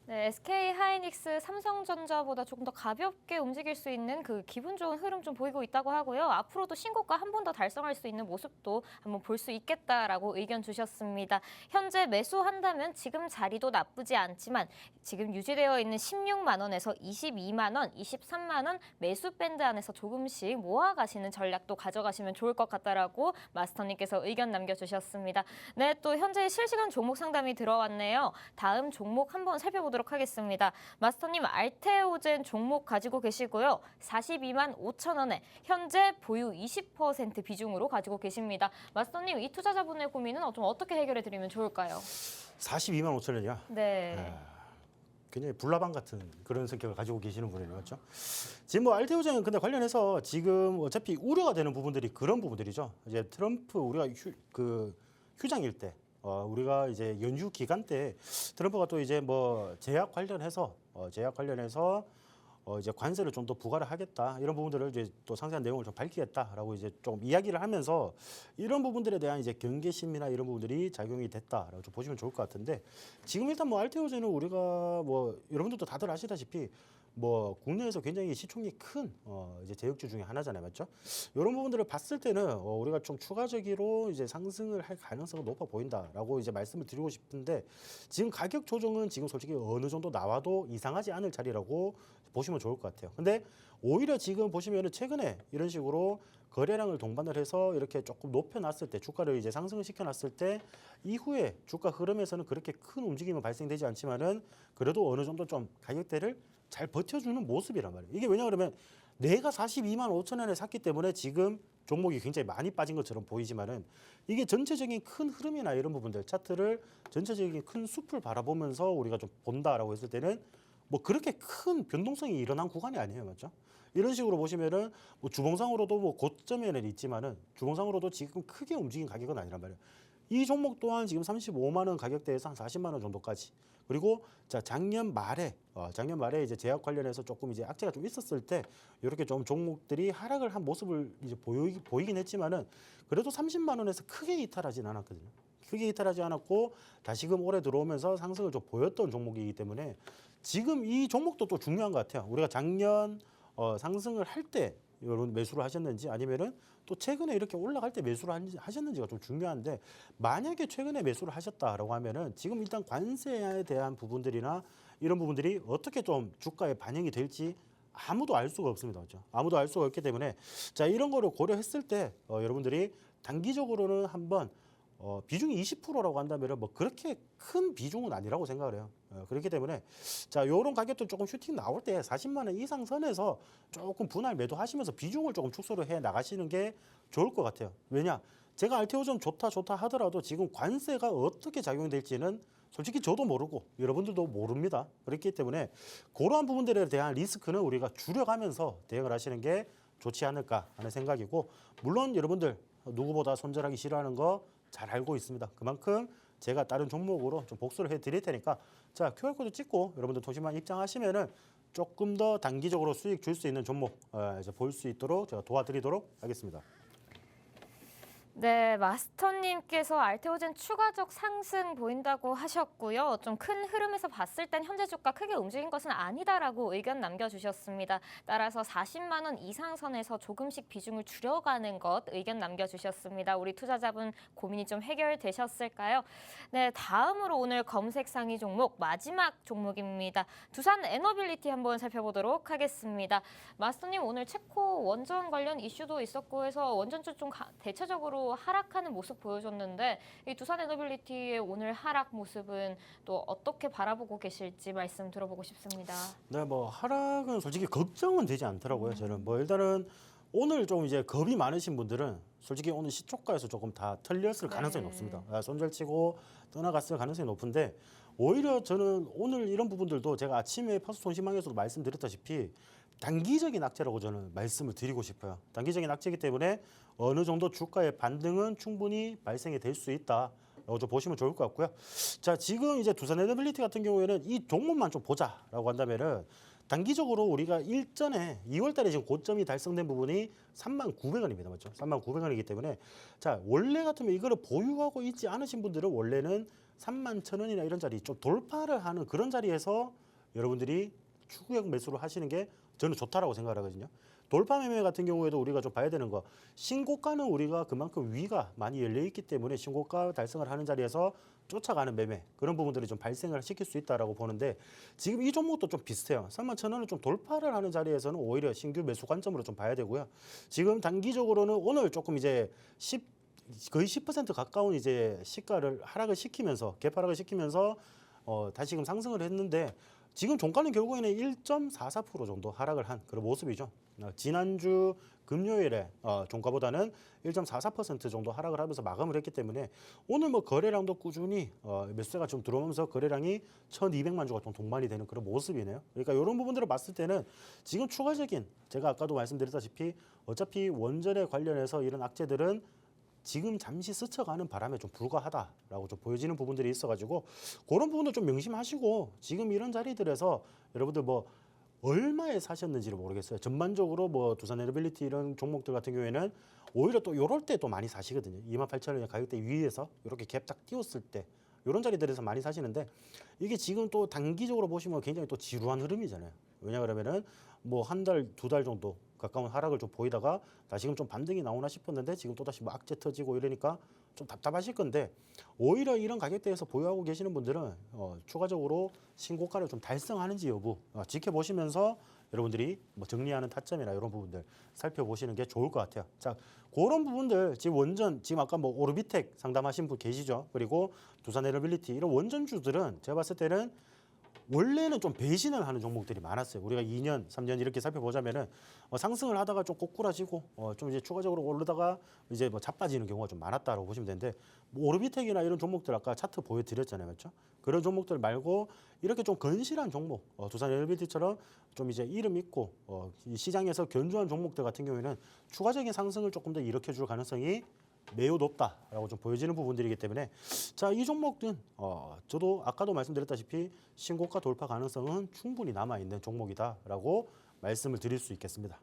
네, SK하이닉스, 삼성전자보다 조금 더 가볍게 움직일 수 있는 그 기분 좋은 흐름 좀 보이고 있다고 하고요. 앞으로도 신고가 한 번 더 달성할 수 있는 모습도 한번 볼 수 있겠다라고 의견 주셨습니다. 현재 매수한다면 지금 자리도 나쁘지 않지만 지금 유지되어 있는 16만 원에서 22만 원, 23만 원 매수 밴드 안에서 조금씩 모아가시는 전략도 가져가시면 좋을 것 같다라고 마스터님께서 의견 남겨주셨습니다. 네, 또 현재 실시간 종목 상담이 들어왔네요. 다음 종목 한번 살펴보도록 하겠습니다. 마스터님 알테오젠 종목 가지고 계시고요. 42만 5천 원에 현재 보유 20% 비중으로 가지고 계십니다. 마스터님 이 투자자분의 고민은 좀 어떻게 해결해 드리면 좋을까요? 42만 5천 원이요? 네. 굉장히 불나방 같은 그런 성격을 가지고 계시는 분이네요, 맞죠? 지금 뭐 알테오젠 근데 관련해서 지금 어차피 우려가 되는 부분들이 그런 부분들이죠. 이제 트럼프 우리가 휴장일 때. 우리가 이제 연휴 기간 때 트럼프가 또 이제 뭐 제약 관련해서 이제 관세를 좀 더 부과를 하겠다 이런 부분들을 이제 또 상세한 내용을 좀 밝히겠다라고 이제 좀 이야기를 하면서 이런 부분들에 대한 이제 경계심이나 이런 부분들이 작용이 됐다라고 좀 보시면 좋을 것 같은데 지금 일단 뭐 알테오젠은 우리가 뭐 여러분들도 다들 아시다시피 뭐 국내에서 굉장히 시총이 큰 이제 제약주 중에 하나잖아요, 맞죠? 이런 부분들을 봤을 때는 우리가 좀 추가적으로 이제 상승을 할 가능성은 높아 보인다라고 이제 말씀을 드리고 싶은데 지금 가격 조정은 지금 솔직히 어느 정도 나와도 이상하지 않을 자리라고 보시면 좋을 것 같아요. 근데 오히려 지금 보시면은 최근에 이런 식으로 거래량을 동반을 해서 이렇게 조금 높여놨을 때 주가를 이제 상승을 시켜놨을 때 이후에 주가 흐름에서는 그렇게 큰 움직임은 발생되지 않지만은 그래도 어느 정도 좀 가격대를 잘 버텨주는 모습이란 말이에요. 이게 왜냐 그러면 내가 42만 5천 원에 샀기 때문에 지금 종목이 굉장히 많이 빠진 것처럼 보이지만은 이게 전체적인 큰 흐름이나 이런 부분들 차트를 전체적인 큰 숲을 바라보면서 우리가 좀 본다라고 했을 때는 뭐 그렇게 큰 변동성이 일어난 구간이 아니에요, 맞죠? 이런 식으로 보시면은 뭐 주봉상으로도 뭐 고점에는 있지만은 주봉상으로도 지금 크게 움직인 가격은 아니란 말이에요. 이 종목 또한 지금 35만 원 가격대에서 한 40만 원 정도까지. 그리고 자 작년 말에 이제 제약 관련해서 조금 이제 악재가 좀 있었을 때 이렇게 좀 종목들이 하락을 한 모습을 이제 보이긴 했지만은 그래도 30만 원에서 크게 이탈하진 않았거든요. 크게 이탈하지 않았고 다시금 올해 들어오면서 상승을 좀 보였던 종목이기 때문에 지금 이 종목도 또 중요한 것 같아요. 우리가 작년 상승을 할 때 이런 매수를 하셨는지 아니면은 또 최근에 이렇게 올라갈 때 매수를 하셨는지가 좀 중요한데 만약에 최근에 매수를 하셨다라고 하면은 지금 일단 관세에 대한 부분들이나 이런 부분들이 어떻게 좀 주가에 반영이 될지 아무도 알 수가 없습니다. 그렇죠? 아무도 알 수가 없기 때문에 자 이런 거를 고려했을 때 여러분들이 단기적으로는 한번 비중이 20%라고 한다면 뭐 그렇게 큰 비중은 아니라고 생각을 해요. 그렇기 때문에 자, 요런 가격도 조금 슈팅 나올 때 40만 원 이상 선에서 조금 분할 매도하시면서 비중을 조금 축소를 해 나가시는 게 좋을 것 같아요. 왜냐? 제가 알테오전 좋다 하더라도 지금 관세가 어떻게 작용될지는 솔직히 저도 모르고 여러분들도 모릅니다. 그렇기 때문에 그러한 부분들에 대한 리스크는 우리가 줄여가면서 대응을 하시는 게 좋지 않을까 하는 생각이고, 물론 여러분들 누구보다 손절하기 싫어하는 거 잘 알고 있습니다. 그만큼 제가 다른 종목으로 좀 복수를 해드릴 테니까 자, QR코드 찍고 여러분들 통신망 입장하시면은 조금 더 단기적으로 수익 줄 수 있는 종목 이제 볼 수 있도록 제가 도와드리도록 하겠습니다. 네, 마스터님께서 알테오젠 추가적 상승 보인다고 하셨고요. 좀 큰 흐름에서 봤을 땐 현재 주가 크게 움직인 것은 아니다라고 의견 남겨주셨습니다. 따라서 40만 원 이상 선에서 조금씩 비중을 줄여가는 것 의견 남겨주셨습니다. 우리 투자자분 고민이 좀 해결되셨을까요? 네, 다음으로 오늘 검색 상위 종목 마지막 종목입니다. 두산 에너빌리티 한번 살펴보도록 하겠습니다. 마스터님 오늘 체코 원전 관련 이슈도 있었고 해서 원전주 좀 대체적으로 하락하는 모습 보여줬는데 이 두산 에너빌리티의 오늘 하락 모습은 또 어떻게 바라보고 계실지 말씀 들어보고 싶습니다. 네, 뭐 하락은 솔직히 걱정은 되지 않더라고요. 저는 뭐 일단은 오늘 좀 이제 겁이 많으신 분들은 솔직히 오늘 시초가에서 조금 다 털렸을 가능성이 높습니다. 손절치고 떠나갔을 가능성이 높은데 오히려 저는 오늘 이런 부분들도 제가 아침에 파수통신망에서도 말씀드렸다시피 단기적인 악재라고 저는 말씀을 드리고 싶어요. 단기적인 악재이기 때문에 어느 정도 주가의 반등은 충분히 발생이 될 수 있다. 좀 보시면 좋을 것 같고요. 자, 지금 이제 두산 에너빌리티 같은 경우에는 이 종목만 좀 보자라고 한다면은 단기적으로 우리가 일전에 2월 달에 지금 고점이 달성된 부분이 39,000원입니다. 맞죠? 39,000원이기 때문에 자, 원래 같으면 이거를 보유하고 있지 않으신 분들은 원래는 31,000원이나 이런 자리 좀 돌파를 하는 그런 자리에서 여러분들이 추격 매수를 하시는 게 저는 좋다라고 생각을 하거든요. 돌파 매매 같은 경우에도 우리가 좀 봐야 되는 거, 신고가는 우리가 그만큼 위가 많이 열려 있기 때문에 신고가 달성을 하는 자리에서 쫓아가는 매매 그런 부분들이 좀 발생을 시킬 수 있다라고 보는데 지금 이 종목도 좀 비슷해요. 31,000원을 좀 돌파를 하는 자리에서는 오히려 신규 매수 관점으로 좀 봐야 되고요. 지금 단기적으로는 오늘 조금 이제 거의 10% 가까운 이제 시가를 하락을 시키면서 개파락을 시키면서 다시금 상승을 했는데 지금 종가는 결국에는 1.44% 정도 하락을 한 그런 모습이죠. 지난주 금요일에 종가보다는 1.44% 정도 하락을 하면서 마감을 했기 때문에 오늘 뭐 거래량도 꾸준히 매수세가 좀 들어오면서 거래량이 1,200만 주가 좀 동반이 되는 그런 모습이네요. 그러니까 이런 부분들을 봤을 때는 지금 추가적인 제가 아까도 말씀드렸다시피 어차피 원전에 관련해서 이런 악재들은 지금 잠시 스쳐가는 바람에 좀 불과하다라고 좀 보여지는 부분들이 있어가지고 그런 부분도 좀 명심하시고 지금 이런 자리들에서 여러분들 뭐 얼마에 사셨는지를 모르겠어요. 전반적으로 뭐 두산 에너빌리티 이런 종목들 같은 경우에는 오히려 또 이럴 때 또 많이 사시거든요. 28,000원의 가격대 위에서 이렇게 갭 딱 띄웠을 때 이런 자리들에서 많이 사시는데 이게 지금 또 단기적으로 보시면 굉장히 또 지루한 흐름이잖아요. 왜냐 그러면은 뭐 한 달, 두 달 정도 가까운 하락을 좀 보이다가 다시금 좀 반등이 나오나 싶었는데 지금 또다시 뭐 악재 터지고 이러니까 좀 답답하실 건데 오히려 이런 가격대에서 보유하고 계시는 분들은 추가적으로 신고가를 좀 달성하는지 여부 지켜보시면서 여러분들이 뭐 정리하는 타점이나 이런 부분들 살펴보시는 게 좋을 것 같아요. 자, 그런 부분들 지금 원전 지금 아까 뭐 오르비텍 상담하신 분 계시죠? 그리고 두산 에너빌리티 이런 원전주들은 제가 봤을 때는 원래는 좀 배신을 하는 종목들이 많았어요. 우리가 2년, 3년 이렇게 살펴보자면은 상승을 하다가 좀 꼬꾸라지고 좀 이제 추가적으로 오르다가 이제 뭐 자빠지는 경우가 좀 많았다고 보시면 되는데 뭐 오르비텍이나 이런 종목들 아까 차트 보여드렸잖아요, 맞죠? 그런 종목들 말고 이렇게 좀 건실한 종목, 두산 에너빌리티처럼 좀 이제 이름 있고 이 시장에서 견조한 종목들 같은 경우에는 추가적인 상승을 조금 더 일으켜줄 가능성이 매우 높다라고 좀 보여지는 부분들이기 때문에 자, 이 종목은 저도 아까도 말씀드렸다시피 신고가 돌파 가능성은 충분히 남아있는 종목이다라고 말씀을 드릴 수 있겠습니다.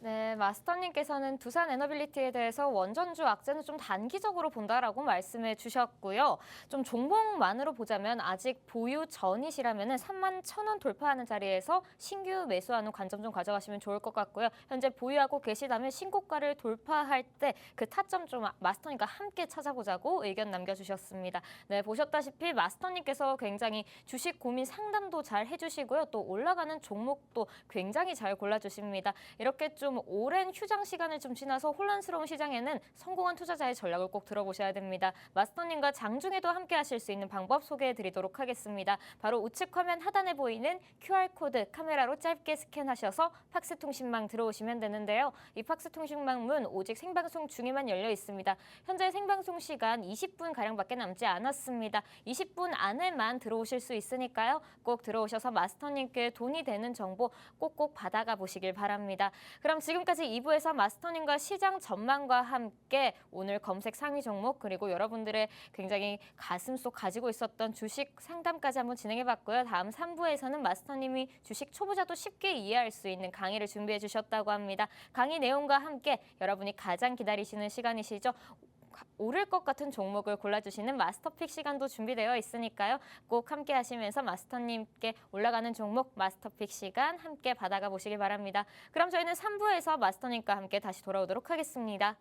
네, 마스터님께서는 두산 에너빌리티에 대해서 원전주 악재는 좀 단기적으로 본다라고 말씀해 주셨고요. 좀 종목만으로 보자면 아직 보유 전이시라면 31,000원 돌파하는 자리에서 신규 매수하는 관점 좀 가져가시면 좋을 것 같고요. 현재 보유하고 계시다면 신고가를 돌파할 때 그 타점 좀 마스터님과 함께 찾아보자고 의견 남겨주셨습니다. 네, 보셨다시피 마스터님께서 굉장히 주식 고민 상담도 잘 해주시고요. 또 올라가는 종목도 굉장히 잘 골라주십니다. 이렇게 좀 지금 오랜 휴장 시간을 좀 지나서 혼란스러운 시장에는 성공한 투자자의 전략을 꼭 들어보셔야 됩니다. 마스터님과 장중에도 함께 하실 수 있는 방법 소개해드리도록 하겠습니다. 바로 우측 화면 하단에 보이는 QR코드 카메라로 짧게 스캔하셔서 팍스통신망 들어오시면 되는데요. 이 팍스통신망 문 오직 생방송 중에만 열려 있습니다. 현재 생방송 시간 20분가량밖에 남지 않았습니다. 20분 안에만 들어오실 수 있으니까요. 꼭 들어오셔서 마스터님께 돈이 되는 정보 꼭꼭 받아가 보시길 바랍니다. 그럼 지금까지 2부에서 마스터님과 시장 전망과 함께 오늘 검색 상위 종목 그리고 여러분들의 굉장히 가슴속 가지고 있었던 주식 상담까지 한번 진행해봤고요. 다음 3부에서는 마스터님이 주식 초보자도 쉽게 이해할 수 있는 강의를 준비해 주셨다고 합니다. 강의 내용과 함께 여러분이 가장 기다리시는 시간이시죠. 오를 것 같은 종목을 골라주시는 마스터픽 시간도 준비되어 있으니까요. 꼭 함께 하시면서 마스터님께 올라가는 종목 마스터픽 시간 함께 받아가 보시길 바랍니다. 그럼 저희는 3부에서 마스터님과 함께 다시 돌아오도록 하겠습니다.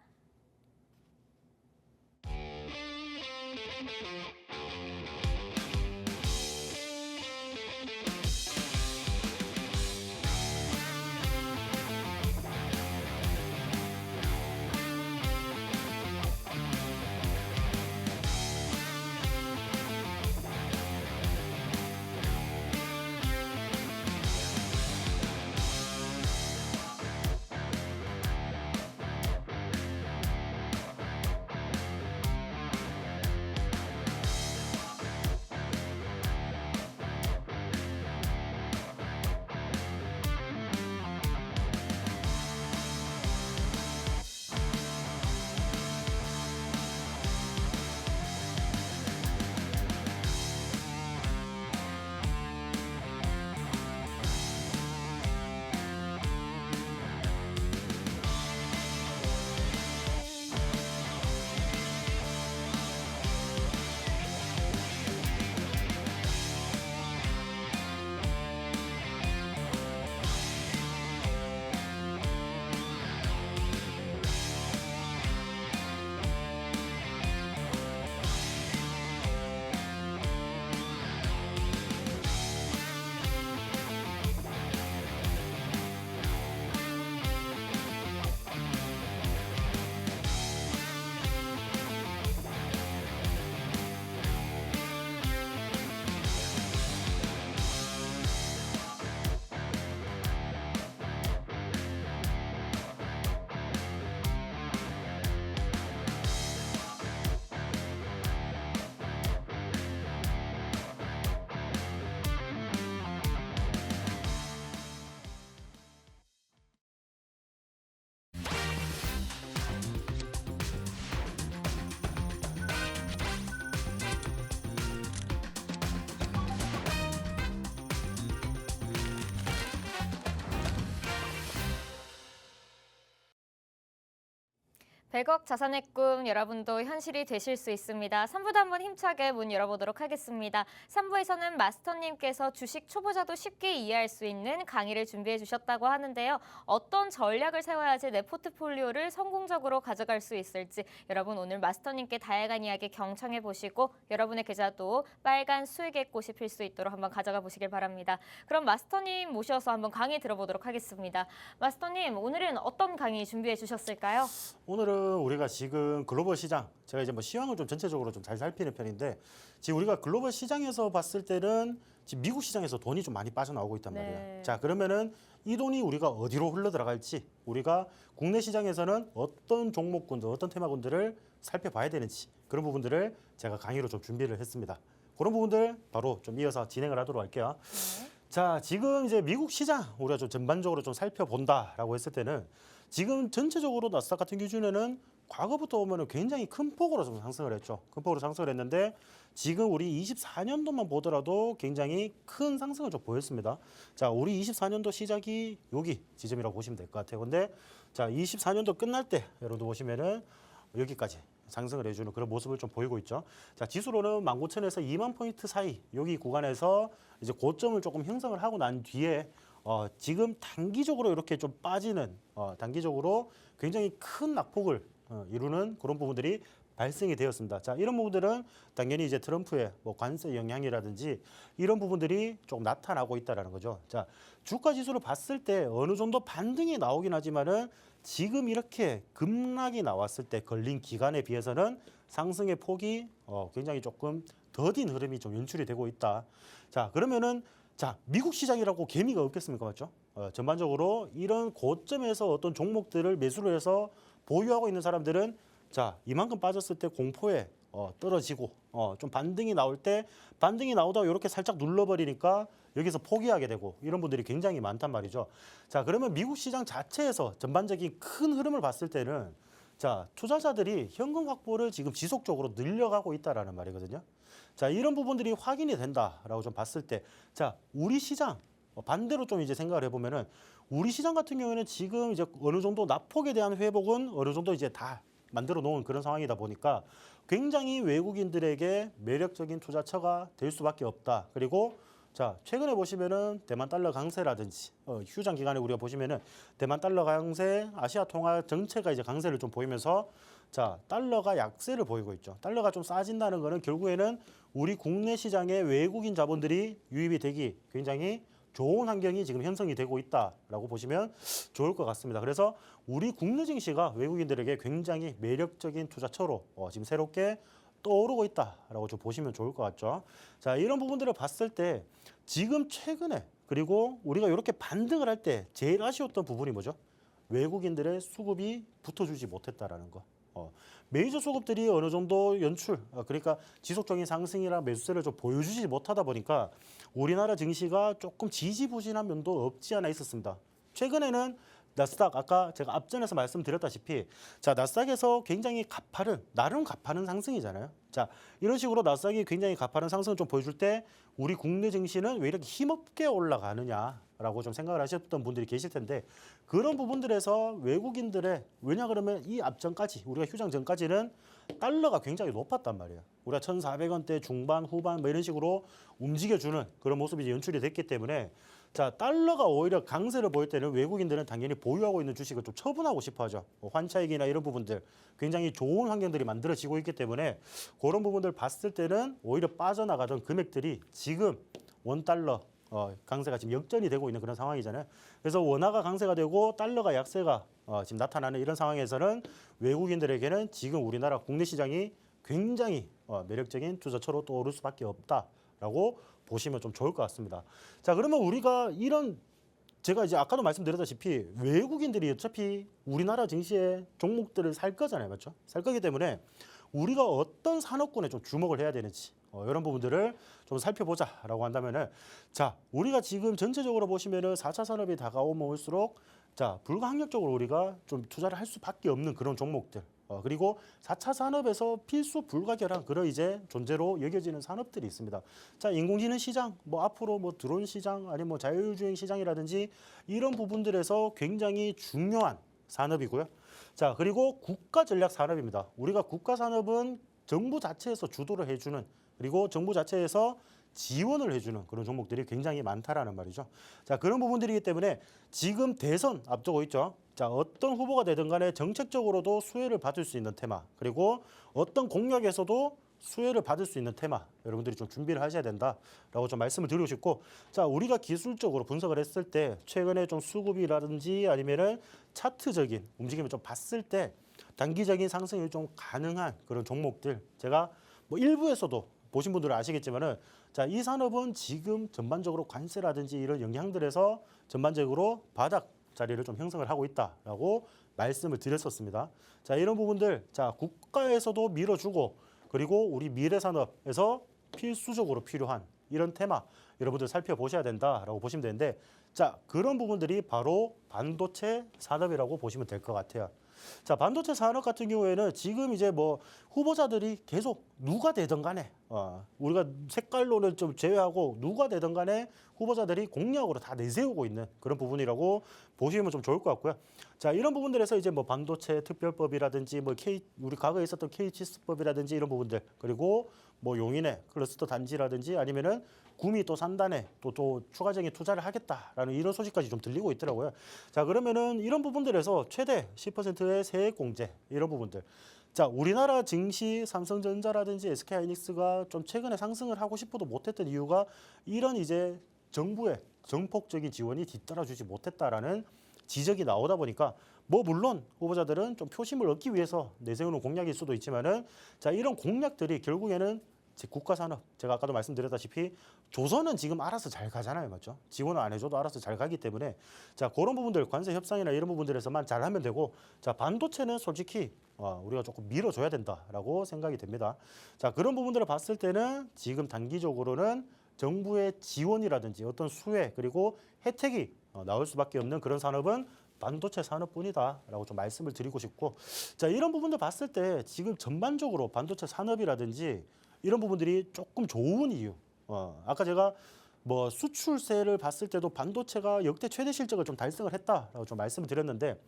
백억 자산의 꿈 여러분도 현실이 되실 수 있습니다. 3부도 한번 힘차게 문 열어보도록 하겠습니다. 3부에서는 마스터님께서 주식 초보자도 쉽게 이해할 수 있는 강의를 준비해 주셨다고 하는데요. 어떤 전략을 세워야지 내 포트폴리오를 성공적으로 가져갈 수 있을지 여러분 오늘 마스터님께 다양한 이야기 경청해 보시고 여러분의 계좌도 빨간 수익의 꽃이 필 수 있도록 한번 가져가 보시길 바랍니다. 그럼 마스터님 모셔서 한번 강의 들어보도록 하겠습니다. 마스터님 오늘은 어떤 강의 준비해 주셨을까요? 오늘은 우리가 지금 글로벌 시장, 제가 이제 뭐 시황을 좀 전체적으로 좀 잘 살피는 편인데 지금 우리가 글로벌 시장에서 봤을 때는 지금 미국 시장에서 돈이 좀 많이 빠져나오고 있단 말이에요. 네. 자, 그러면은 이 돈이 우리가 어디로 흘러 들어갈지, 우리가 국내 시장에서는 어떤 종목군들, 어떤 테마군들을 살펴봐야 되는지 그런 부분들을 제가 강의로 좀 준비를 했습니다. 그런 부분들 바로 좀 이어서 진행을 하도록 할게요. 네. 자, 지금 이제 미국 시장 우리가 좀 전반적으로 좀 살펴본다라고 했을 때는 지금 전체적으로 나스닥 같은 기준에는 과거부터 보면은 굉장히 큰 폭으로 좀 상승을 했죠. 큰 폭으로 상승을 했는데 지금 우리 24년도만 보더라도 굉장히 큰 상승을 좀 보였습니다. 자, 우리 24년도 시작이 여기 지점이라고 보시면 될 것 같아요. 근데 자, 24년도 끝날 때 여러분들 보시면은 여기까지 상승을 해주는 그런 모습을 좀 보이고 있죠. 자, 지수로는 19,000에서 2만 포인트 사이 여기 구간에서 이제 고점을 조금 형성을 하고 난 뒤에 지금 단기적으로 이렇게 좀 빠지는 단기적으로 굉장히 큰 낙폭을 이루는 그런 부분들이 발생이 되었습니다. 자, 이런 부분들은 당연히 이제 트럼프의 뭐 관세 영향이라든지 이런 부분들이 좀 나타나고 있다라는 거죠. 자, 주가 지수를 봤을 때 어느 정도 반등이 나오긴 하지만은 지금 이렇게 급락이 나왔을 때 걸린 기간에 비해서는 상승의 폭이 굉장히 조금 더딘 흐름이 좀 연출이 되고 있다. 자, 그러면은 자, 미국 시장이라고 개미가 없겠습니까? 맞죠? 전반적으로 이런 고점에서 어떤 종목들을 매수를 해서 보유하고 있는 사람들은 자, 이만큼 빠졌을 때 공포에 떨어지고 좀 반등이 나올 때 반등이 나오다가 이렇게 살짝 눌러버리니까 여기서 포기하게 되고 이런 분들이 굉장히 많단 말이죠. 자, 그러면 미국 시장 자체에서 전반적인 큰 흐름을 봤을 때는 자, 투자자들이 현금 확보를 지금 지속적으로 늘려가고 있다라는 말이거든요. 자, 이런 부분들이 확인이 된다라고 좀 봤을 때 자, 우리 시장 반대로 좀 이제 생각을 해보면은 우리 시장 같은 경우에는 지금 이제 어느 정도 낙폭에 대한 회복은 어느 정도 이제 다 만들어 놓은 그런 상황이다 보니까 굉장히 외국인들에게 매력적인 투자처가 될 수밖에 없다. 그리고 자, 최근에 보시면은 대만 달러 강세라든지 휴장 기간에 우리가 보시면은 대만 달러 강세, 아시아 통화 전체가 이제 강세를 좀 보이면서 자, 달러가 약세를 보이고 있죠. 달러가 좀 싸진다는 거는 결국에는 우리 국내 시장에 외국인 자본들이 유입이 되기 굉장히 좋은 환경이 지금 형성이 되고 있다라고 보시면 좋을 것 같습니다. 그래서 우리 국내 증시가 외국인들에게 굉장히 매력적인 투자처로 지금 새롭게 떠오르고 있다라고 좀 보시면 좋을 것 같죠. 자, 이런 부분들을 봤을 때 지금 최근에 그리고 우리가 이렇게 반등을 할 때 제일 아쉬웠던 부분이 뭐죠? 외국인들의 수급이 붙어주지 못했다라는 거. 메이저 수급들이 어느 정도 연출, 그러니까 지속적인 상승이나 매수세를 좀 보여주지 못하다 보니까 우리나라 증시가 조금 지지부진한 면도 없지 않아 있었습니다. 최근에는 나스닥 아까 제가 앞전에서 말씀드렸다시피 자, 나스닥에서 굉장히 나름 가파른 상승이잖아요. 자, 이런 식으로 나스닥이 굉장히 가파른 상승을 좀 보여줄 때 우리 국내 증시는 왜 이렇게 힘없게 올라가느냐라고 좀 생각을 하셨던 분들이 계실 텐데 그런 부분들에서 외국인들의 왜냐 그러면 이 앞전까지 우리가 휴장 전까지는 달러가 굉장히 높았단 말이에요. 우리가 1,400원대 중반 후반 뭐 이런 식으로 움직여주는 그런 모습이 연출이 됐기 때문에 자, 달러가 오히려 강세를 보일 때는 외국인들은 당연히 보유하고 있는 주식을 좀 처분하고 싶어 하죠. 환차익이나 이런 부분들 굉장히 좋은 환경들이 만들어지고 있기 때문에 그런 부분들 봤을 때는 오히려 빠져나가던 금액들이 지금 원달러 강세가 지금 역전이 되고 있는 그런 상황이잖아요. 그래서 원화가 강세가 되고 달러가 약세가 지금 나타나는 이런 상황에서는 외국인들에게는 지금 우리나라 국내 시장이 굉장히 매력적인 투자처로 떠오를 수밖에 없다라고 보시면 좀 좋을 것 같습니다. 자, 그러면 우리가 이런 제가 이제 아까도 말씀드렸다시피 외국인들이 어차피 우리나라 증시의 종목들을 살 거잖아요, 맞죠? 살 거기 때문에 우리가 어떤 산업군에 좀 주목을 해야 되는지 이런 부분들을 좀 살펴보자라고 한다면은 자, 우리가 지금 전체적으로 보시면은 4차 산업이 다가오면 올수록 자, 불가항력적으로 우리가 좀 투자를 할 수밖에 없는 그런 종목들. 그리고 4차 산업에서 필수 불가결한 그런 이제 존재로 여겨지는 산업들이 있습니다. 자, 인공지능 시장, 뭐 앞으로 뭐 드론 시장, 아니면 뭐 자율주행 시장이라든지 이런 부분들에서 굉장히 중요한 산업이고요. 자, 그리고 국가 전략 산업입니다. 우리가 국가 산업은 정부 자체에서 주도를 해주는 그리고 정부 자체에서 지원을 해주는 그런 종목들이 굉장히 많다라는 말이죠. 자, 그런 부분들이기 때문에 지금 대선 앞두고 있죠. 자, 어떤 후보가 되든 간에 정책적으로도 수혜를 받을 수 있는 테마 그리고 어떤 공약에서도 수혜를 받을 수 있는 테마 여러분들이 좀 준비를 하셔야 된다라고 좀 말씀을 드리고 싶고 자, 우리가 기술적으로 분석을 했을 때 최근에 좀 수급이라든지 아니면은 차트적인 움직임을 좀 봤을 때 단기적인 상승이 좀 가능한 그런 종목들 제가 뭐 일부에서도 보신 분들은 아시겠지만은 자, 이 산업은 지금 전반적으로 관세라든지 이런 영향들에서 전반적으로 바닥 자리를 좀 형성을 하고 있다라고 말씀을 드렸었습니다. 자, 이런 부분들 자, 국가에서도 밀어주고 그리고 우리 미래 산업에서 필수적으로 필요한 이런 테마 여러분들 살펴보셔야 된다라고 보시면 되는데 자, 그런 부분들이 바로 반도체 산업이라고 보시면 될 것 같아요. 자, 반도체 산업 같은 경우에는 지금 이제 뭐 후보자들이 계속 누가 되든 간에 우리가 색깔로는 좀 제외하고 누가 되든 간에 후보자들이 공약으로 다 내세우고 있는 그런 부분이라고 보시면 좀 좋을 것 같고요. 자, 이런 부분들에서 이제 뭐 반도체 특별법이라든지 뭐 우리 과거에 있었던 K치스법이라든지 이런 부분들 그리고 뭐 용인의 클러스터 단지라든지 아니면은 구미 또 산단에 또 추가적인 투자를 하겠다라는 이런 소식까지 좀 들리고 있더라고요. 자, 그러면은 이런 부분들에서 최대 10%의 세액 공제 이런 부분들. 자, 우리나라 증시 삼성전자라든지 SK하이닉스가 좀 최근에 상승을 하고 싶어도 못했던 이유가 이런 이제 정부의 정폭적인 지원이 뒤따라주지 못했다라는 지적이 나오다 보니까 뭐 물론 후보자들은 좀 표심을 얻기 위해서 내세우는 공약일 수도 있지만은 자, 이런 공약들이 결국에는 국가 산업, 제가 아까도 말씀드렸다시피 조선은 지금 알아서 잘 가잖아요, 맞죠? 지원을 안 해줘도 알아서 잘 가기 때문에 자, 그런 부분들 관세 협상이나 이런 부분들에서만 잘하면 되고 자, 반도체는 솔직히 우리가 조금 밀어줘야 된다라고 생각이 됩니다. 자, 그런 부분들을 봤을 때는 지금 단기적으로는 정부의 지원이라든지 어떤 수혜 그리고 혜택이 나올 수밖에 없는 그런 산업은 반도체 산업뿐이다라고 좀 말씀을 드리고 싶고 자, 이런 부분들 봤을 때 지금 전반적으로 반도체 산업이라든지 이런 부분들이 조금 좋은 이유. 아까 제가 뭐 수출세를 봤을 때도 반도체가 역대 최대 실적을 좀 달성을 했다라고 좀 말씀을 드렸는데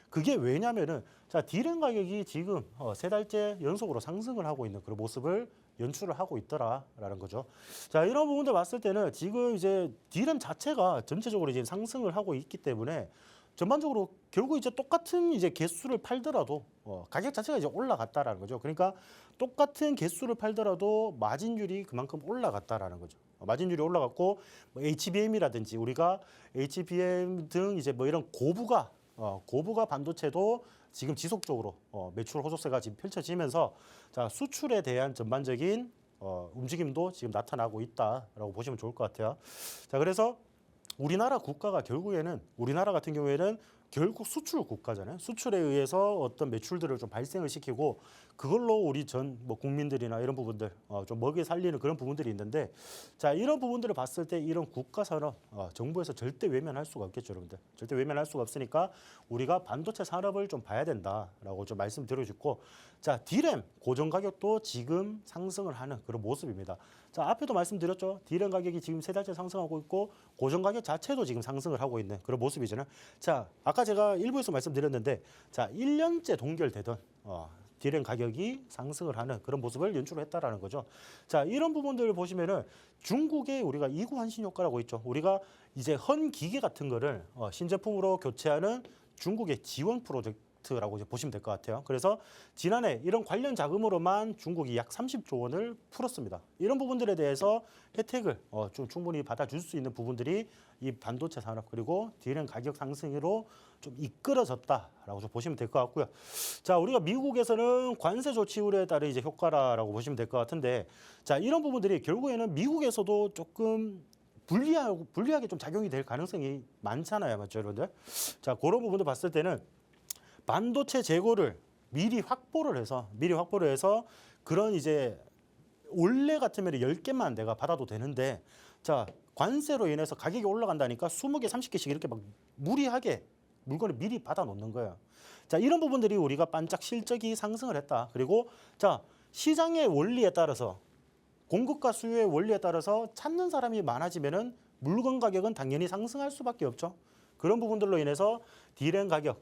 그게 왜냐면은 자, 디램 가격이 지금 세 달째 연속으로 상승을 하고 있는 그런 모습을 연출을 하고 있더라라는 거죠. 자, 이런 부분들 봤을 때는 지금 이제 디램 자체가 전체적으로 이제 상승을 하고 있기 때문에 전반적으로 결국 이제 똑같은 이제 개수를 팔더라도 가격 자체가 이제 올라갔다라는 거죠. 그러니까 똑같은 개수를 팔더라도 마진율이 그만큼 올라갔다라는 거죠. 마진율이 올라갔고 뭐 HBM이라든지 우리가 HBM 등 이제 뭐 이런 고부가 반도체도 지금 지속적으로 매출 호조세가 지금 펼쳐지면서 자, 수출에 대한 전반적인 움직임도 지금 나타나고 있다라고 보시면 좋을 것 같아요. 자, 그래서 우리나라 국가가 결국에는 우리나라 같은 경우에는 결국 수출 국가잖아요. 수출에 의해서 어떤 매출들을 좀 발생을 시키고 그걸로 우리 전 뭐 국민들이나 이런 부분들 좀 먹여 살리는 그런 부분들이 있는데 자, 이런 부분들을 봤을 때 이런 국가 산업 정부에서 절대 외면할 수가 없겠죠, 여러분들. 절대 외면할 수가 없으니까 우리가 반도체 산업을 좀 봐야 된다라고 좀 말씀드리고 싶고 자, 디램 고정 가격도 지금 상승을 하는 그런 모습입니다. 자, 앞에도 말씀드렸죠. 디램 가격이 지금 세 달째 상승하고 있고 고정 가격 자체도 지금 상승을 하고 있는 그런 모습이잖아요. 자, 아까 제가 일부에서 말씀드렸는데 자, 1년째 동결되던 디램 가격이 상승을 하는 그런 모습을 연출했다라는 거죠. 자, 이런 부분들을 보시면은 중국의 우리가 이구 환신 효과라고 있죠. 우리가 이제 헌 기계 같은 거를 신제품으로 교체하는 중국의 지원 프로젝트라고 이제 보시면 될 것 같아요. 그래서 지난해 이런 관련 자금으로만 중국이 약 30조 원을 풀었습니다. 이런 부분들에 대해서 혜택을 좀 충분히 받아줄 수 있는 부분들이 이 반도체 산업 그리고 디램 가격 상승으로 좀 이끌어졌다라고 좀 보시면 될 것 같고요. 자, 우리가 미국에서는 관세 조치 우려에 따른 이제 효과라고 보시면 될 것 같은데 자, 이런 부분들이 결국에는 미국에서도 조금 불리하게 좀 작용이 될 가능성이 많잖아요, 맞죠, 여러분들? 자, 그런 부분도 봤을 때는 반도체 재고를 미리 확보를 해서 그런 이제 원래 같으면 10개만 내가 받아도 되는데 자, 관세로 인해서 가격이 올라간다니까 20개, 30개씩 이렇게 막 무리하게 물건을 미리 받아 놓는 거예요. 자, 이런 부분들이 우리가 반짝 실적이 상승을 했다. 그리고 자, 시장의 원리에 따라서 공급과 수요의 원리에 따라서 찾는 사람이 많아지면은 물건 가격은 당연히 상승할 수밖에 없죠. 그런 부분들로 인해서 디램 가격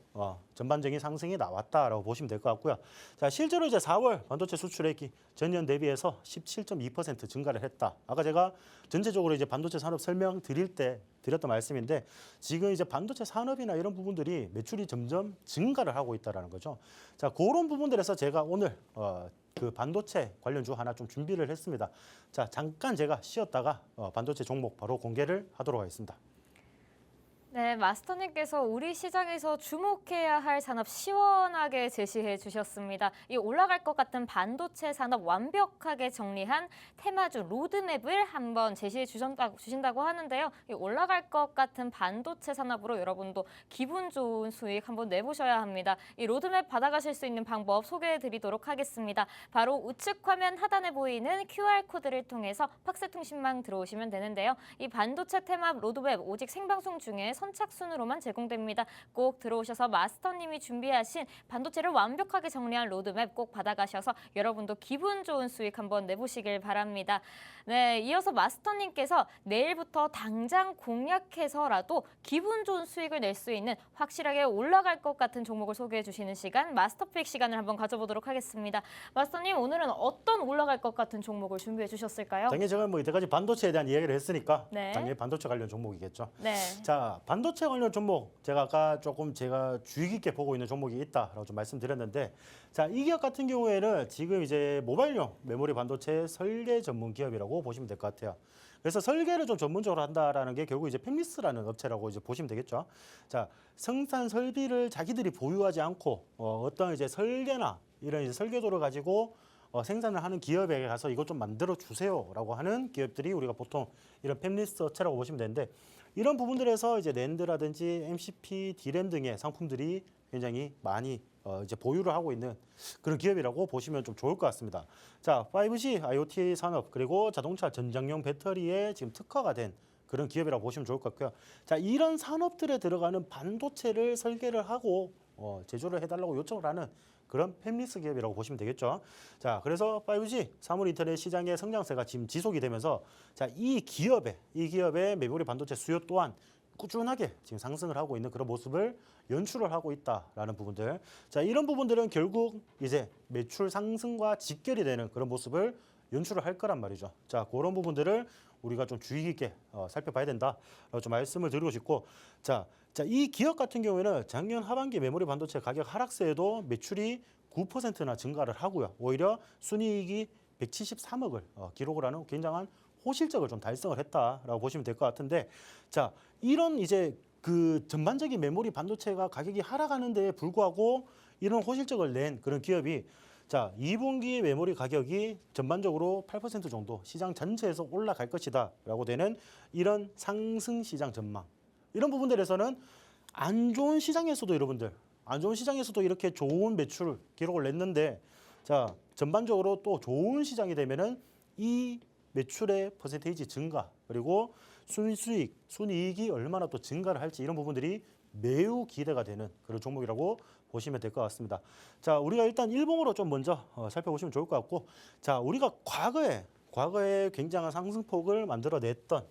전반적인 상승이 나왔다라고 보시면 될 것 같고요. 자, 실제로 이제 4월 반도체 수출액이 전년 대비해서 17.2% 증가를 했다. 아까 제가 전체적으로 이제 반도체 산업 설명 드릴 때 드렸던 말씀인데 지금 이제 반도체 산업이나 이런 부분들이 매출이 점점 증가를 하고 있다라는 거죠. 자, 그런 부분들에서 제가 오늘 그 반도체 관련주 하나 좀 준비를 했습니다. 자, 잠깐 제가 쉬었다가 반도체 종목 바로 공개를 하도록 하겠습니다. 네, 마스터님께서 우리 시장에서 주목해야 할 산업 시원하게 제시해 주셨습니다. 이 올라갈 것 같은 반도체 산업 완벽하게 정리한 테마주 로드맵을 한번 제시해 주신다고 하는데요. 이 올라갈 것 같은 반도체 산업으로 여러분도 기분 좋은 수익 한번 내보셔야 합니다. 이 로드맵 받아가실 수 있는 방법 소개해 드리도록 하겠습니다. 바로 우측 화면 하단에 보이는 QR코드를 통해서 팍스통신망 들어오시면 되는데요. 이 반도체 테마 로드맵 오직 생방송 중에 선착순으로만 제공됩니다. 꼭 들어오셔서 마스터님이 준비하신 반도체를 완벽하게 정리한 로드맵 꼭 받아가셔서 여러분도 기분 좋은 수익 한번 내보시길 바랍니다. 네, 이어서 마스터님께서 내일부터 당장 공략해서라도 기분 좋은 수익을 낼 수 있는 확실하게 올라갈 것 같은 종목을 소개해 주시는 시간, 마스터픽 시간을 한번 가져보도록 하겠습니다. 마스터님, 오늘은 어떤 올라갈 것 같은 종목을 준비해 주셨을까요? 당연히 제가 뭐 이때까지 반도체에 대한 이야기를 했으니까 네. 당연히 반도체 관련 종목이겠죠. 네. 자, 반도체 관련 종목 제가 아까 조금 제가 주의 깊게 보고 있는 종목이 있다라고 좀 말씀드렸는데, 자, 이 기업 같은 경우에는 지금 이제 모바일용 메모리 반도체 설계 전문 기업이라고 보시면 될 것 같아요. 그래서 설계를 좀 전문적으로 한다라는 게 결국 이제 팹리스라는 업체라고 이제 보시면 되겠죠. 자, 생산 설비를 자기들이 보유하지 않고 어떤 이제 설계나 이런 이제 설계도를 가지고 생산을 하는 기업에 가서 이것 좀 만들어 주세요라고 하는 기업들이 우리가 보통 이런 팹리스 업체라고 보시면 되는데, 이런 부분들에서 이제 낸드라든지 MCP, D램 등의 상품들이 굉장히 많이 이제 보유를 하고 있는 그런 기업이라고 보시면 좀 좋을 것 같습니다. 자, 5G, IoT 산업, 그리고 자동차 전장용 배터리에 지금 특화가 된 그런 기업이라고 보시면 좋을 것 같고요. 자, 이런 산업들에 들어가는 반도체를 설계를 하고 제조를 해달라고 요청을 하는 그런 팹리스 기업이라고 보시면 되겠죠. 자, 그래서 5G 사물 인터넷 시장의 성장세가 지금 지속이 되면서, 자, 이 기업의 메모리 반도체 수요 또한 꾸준하게 지금 상승을 하고 있는 그런 모습을 연출을 하고 있다라는 부분들. 자, 이런 부분들은 결국 이제 매출 상승과 직결이 되는 그런 모습을 연출을 할 거란 말이죠. 자, 그런 부분들을 우리가 좀 주의 깊게 살펴봐야 된다라고 좀 말씀을 드리고 싶고, 자, 이 기업 같은 경우에는 작년 하반기 메모리 반도체 가격 하락세에도 매출이 9%나 증가를 하고요. 오히려 순이익이 173억을 기록을 하는 굉장한 호실적을 좀 달성을 했다라고 보시면 될 것 같은데, 자, 이런 이제 그 전반적인 메모리 반도체가 가격이 하락하는 데에 불구하고 이런 호실적을 낸 그런 기업이, 자, 2분기 메모리 가격이 전반적으로 8% 정도 시장 전체에서 올라갈 것이다라고 되는 이런 상승 시장 전망. 이런 부분들에서는 안 좋은 시장에서도 여러분들, 안 좋은 시장에서도 이렇게 좋은 매출 기록을 냈는데, 자, 전반적으로 또 좋은 시장이 되면은 이 매출의 퍼센테이지 증가, 그리고 순수익, 순이익이 얼마나 또 증가를 할지, 이런 부분들이 매우 기대가 되는 그런 종목이라고 보시면 될 것 같습니다. 자, 우리가 일단 일봉으로 좀 먼저 살펴보시면 좋을 것 같고, 자, 우리가 과거에 굉장한 상승폭을 만들어냈던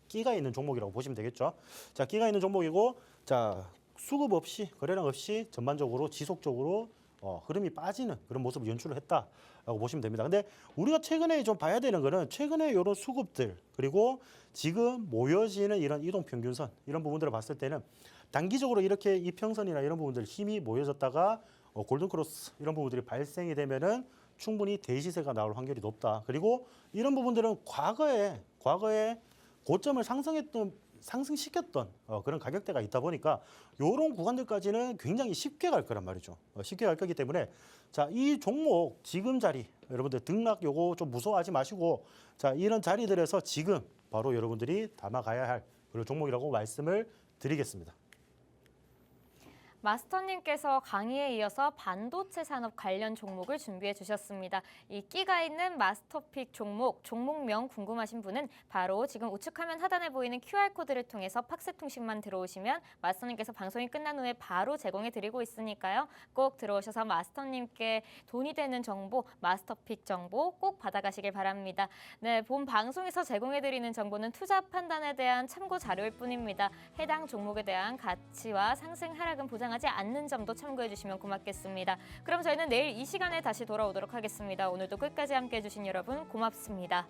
끼가 있는 종목이라고 보시면 되겠죠. 자, 끼가 있는 종목이고, 자, 수급 없이, 거래량 없이 전반적으로 지속적으로 흐름이 빠지는 그런 모습을 연출을 했다라고 보시면 됩니다. 근데 우리가 최근에 좀 봐야 되는 거는, 최근에 이런 수급들, 그리고 지금 모여지는 이런 이동 평균선, 이런 부분들을 봤을 때는 단기적으로 이렇게 이평선이나 이런 부분들 힘이 모여졌다가 골든 크로스 이런 부분들이 발생이 되면은 충분히 대시세가 나올 확률이 높다. 그리고 이런 부분들은 과거에 고점을 상승시켰던 그런 가격대가 있다 보니까 이런 구간들까지는 굉장히 쉽게 갈 거란 말이죠. 쉽게 갈 거기 때문에, 자, 이 종목 지금 자리, 여러분들 등락 요거 좀 무서워하지 마시고, 자, 이런 자리들에서 지금 바로 여러분들이 담아가야 할 그런 종목이라고 말씀을 드리겠습니다. 마스터님께서 강의에 이어서 반도체 산업 관련 종목을 준비해 주셨습니다. 이 끼가 있는 마스터픽 종목명 궁금하신 분은 바로 지금 우측 화면 하단에 보이는 QR코드를 통해서 팍스통신만 들어오시면 마스터님께서 방송이 끝난 후에 바로 제공해 드리고 있으니까요. 꼭 들어오셔서 마스터님께 돈이 되는 정보, 마스터픽 정보 꼭 받아가시길 바랍니다. 네, 본 방송에서 제공해 드리는 정보는 투자 판단에 대한 참고 자료일 뿐입니다. 해당 종목에 대한 가치와 상승 하락은 보장하지 않는 점도 참고해 주시면 고맙겠습니다. 그럼 저희는 내일 이 시간에 다시 돌아오도록 하겠습니다. 오늘도 끝까지 함께해 주신 여러분 고맙습니다.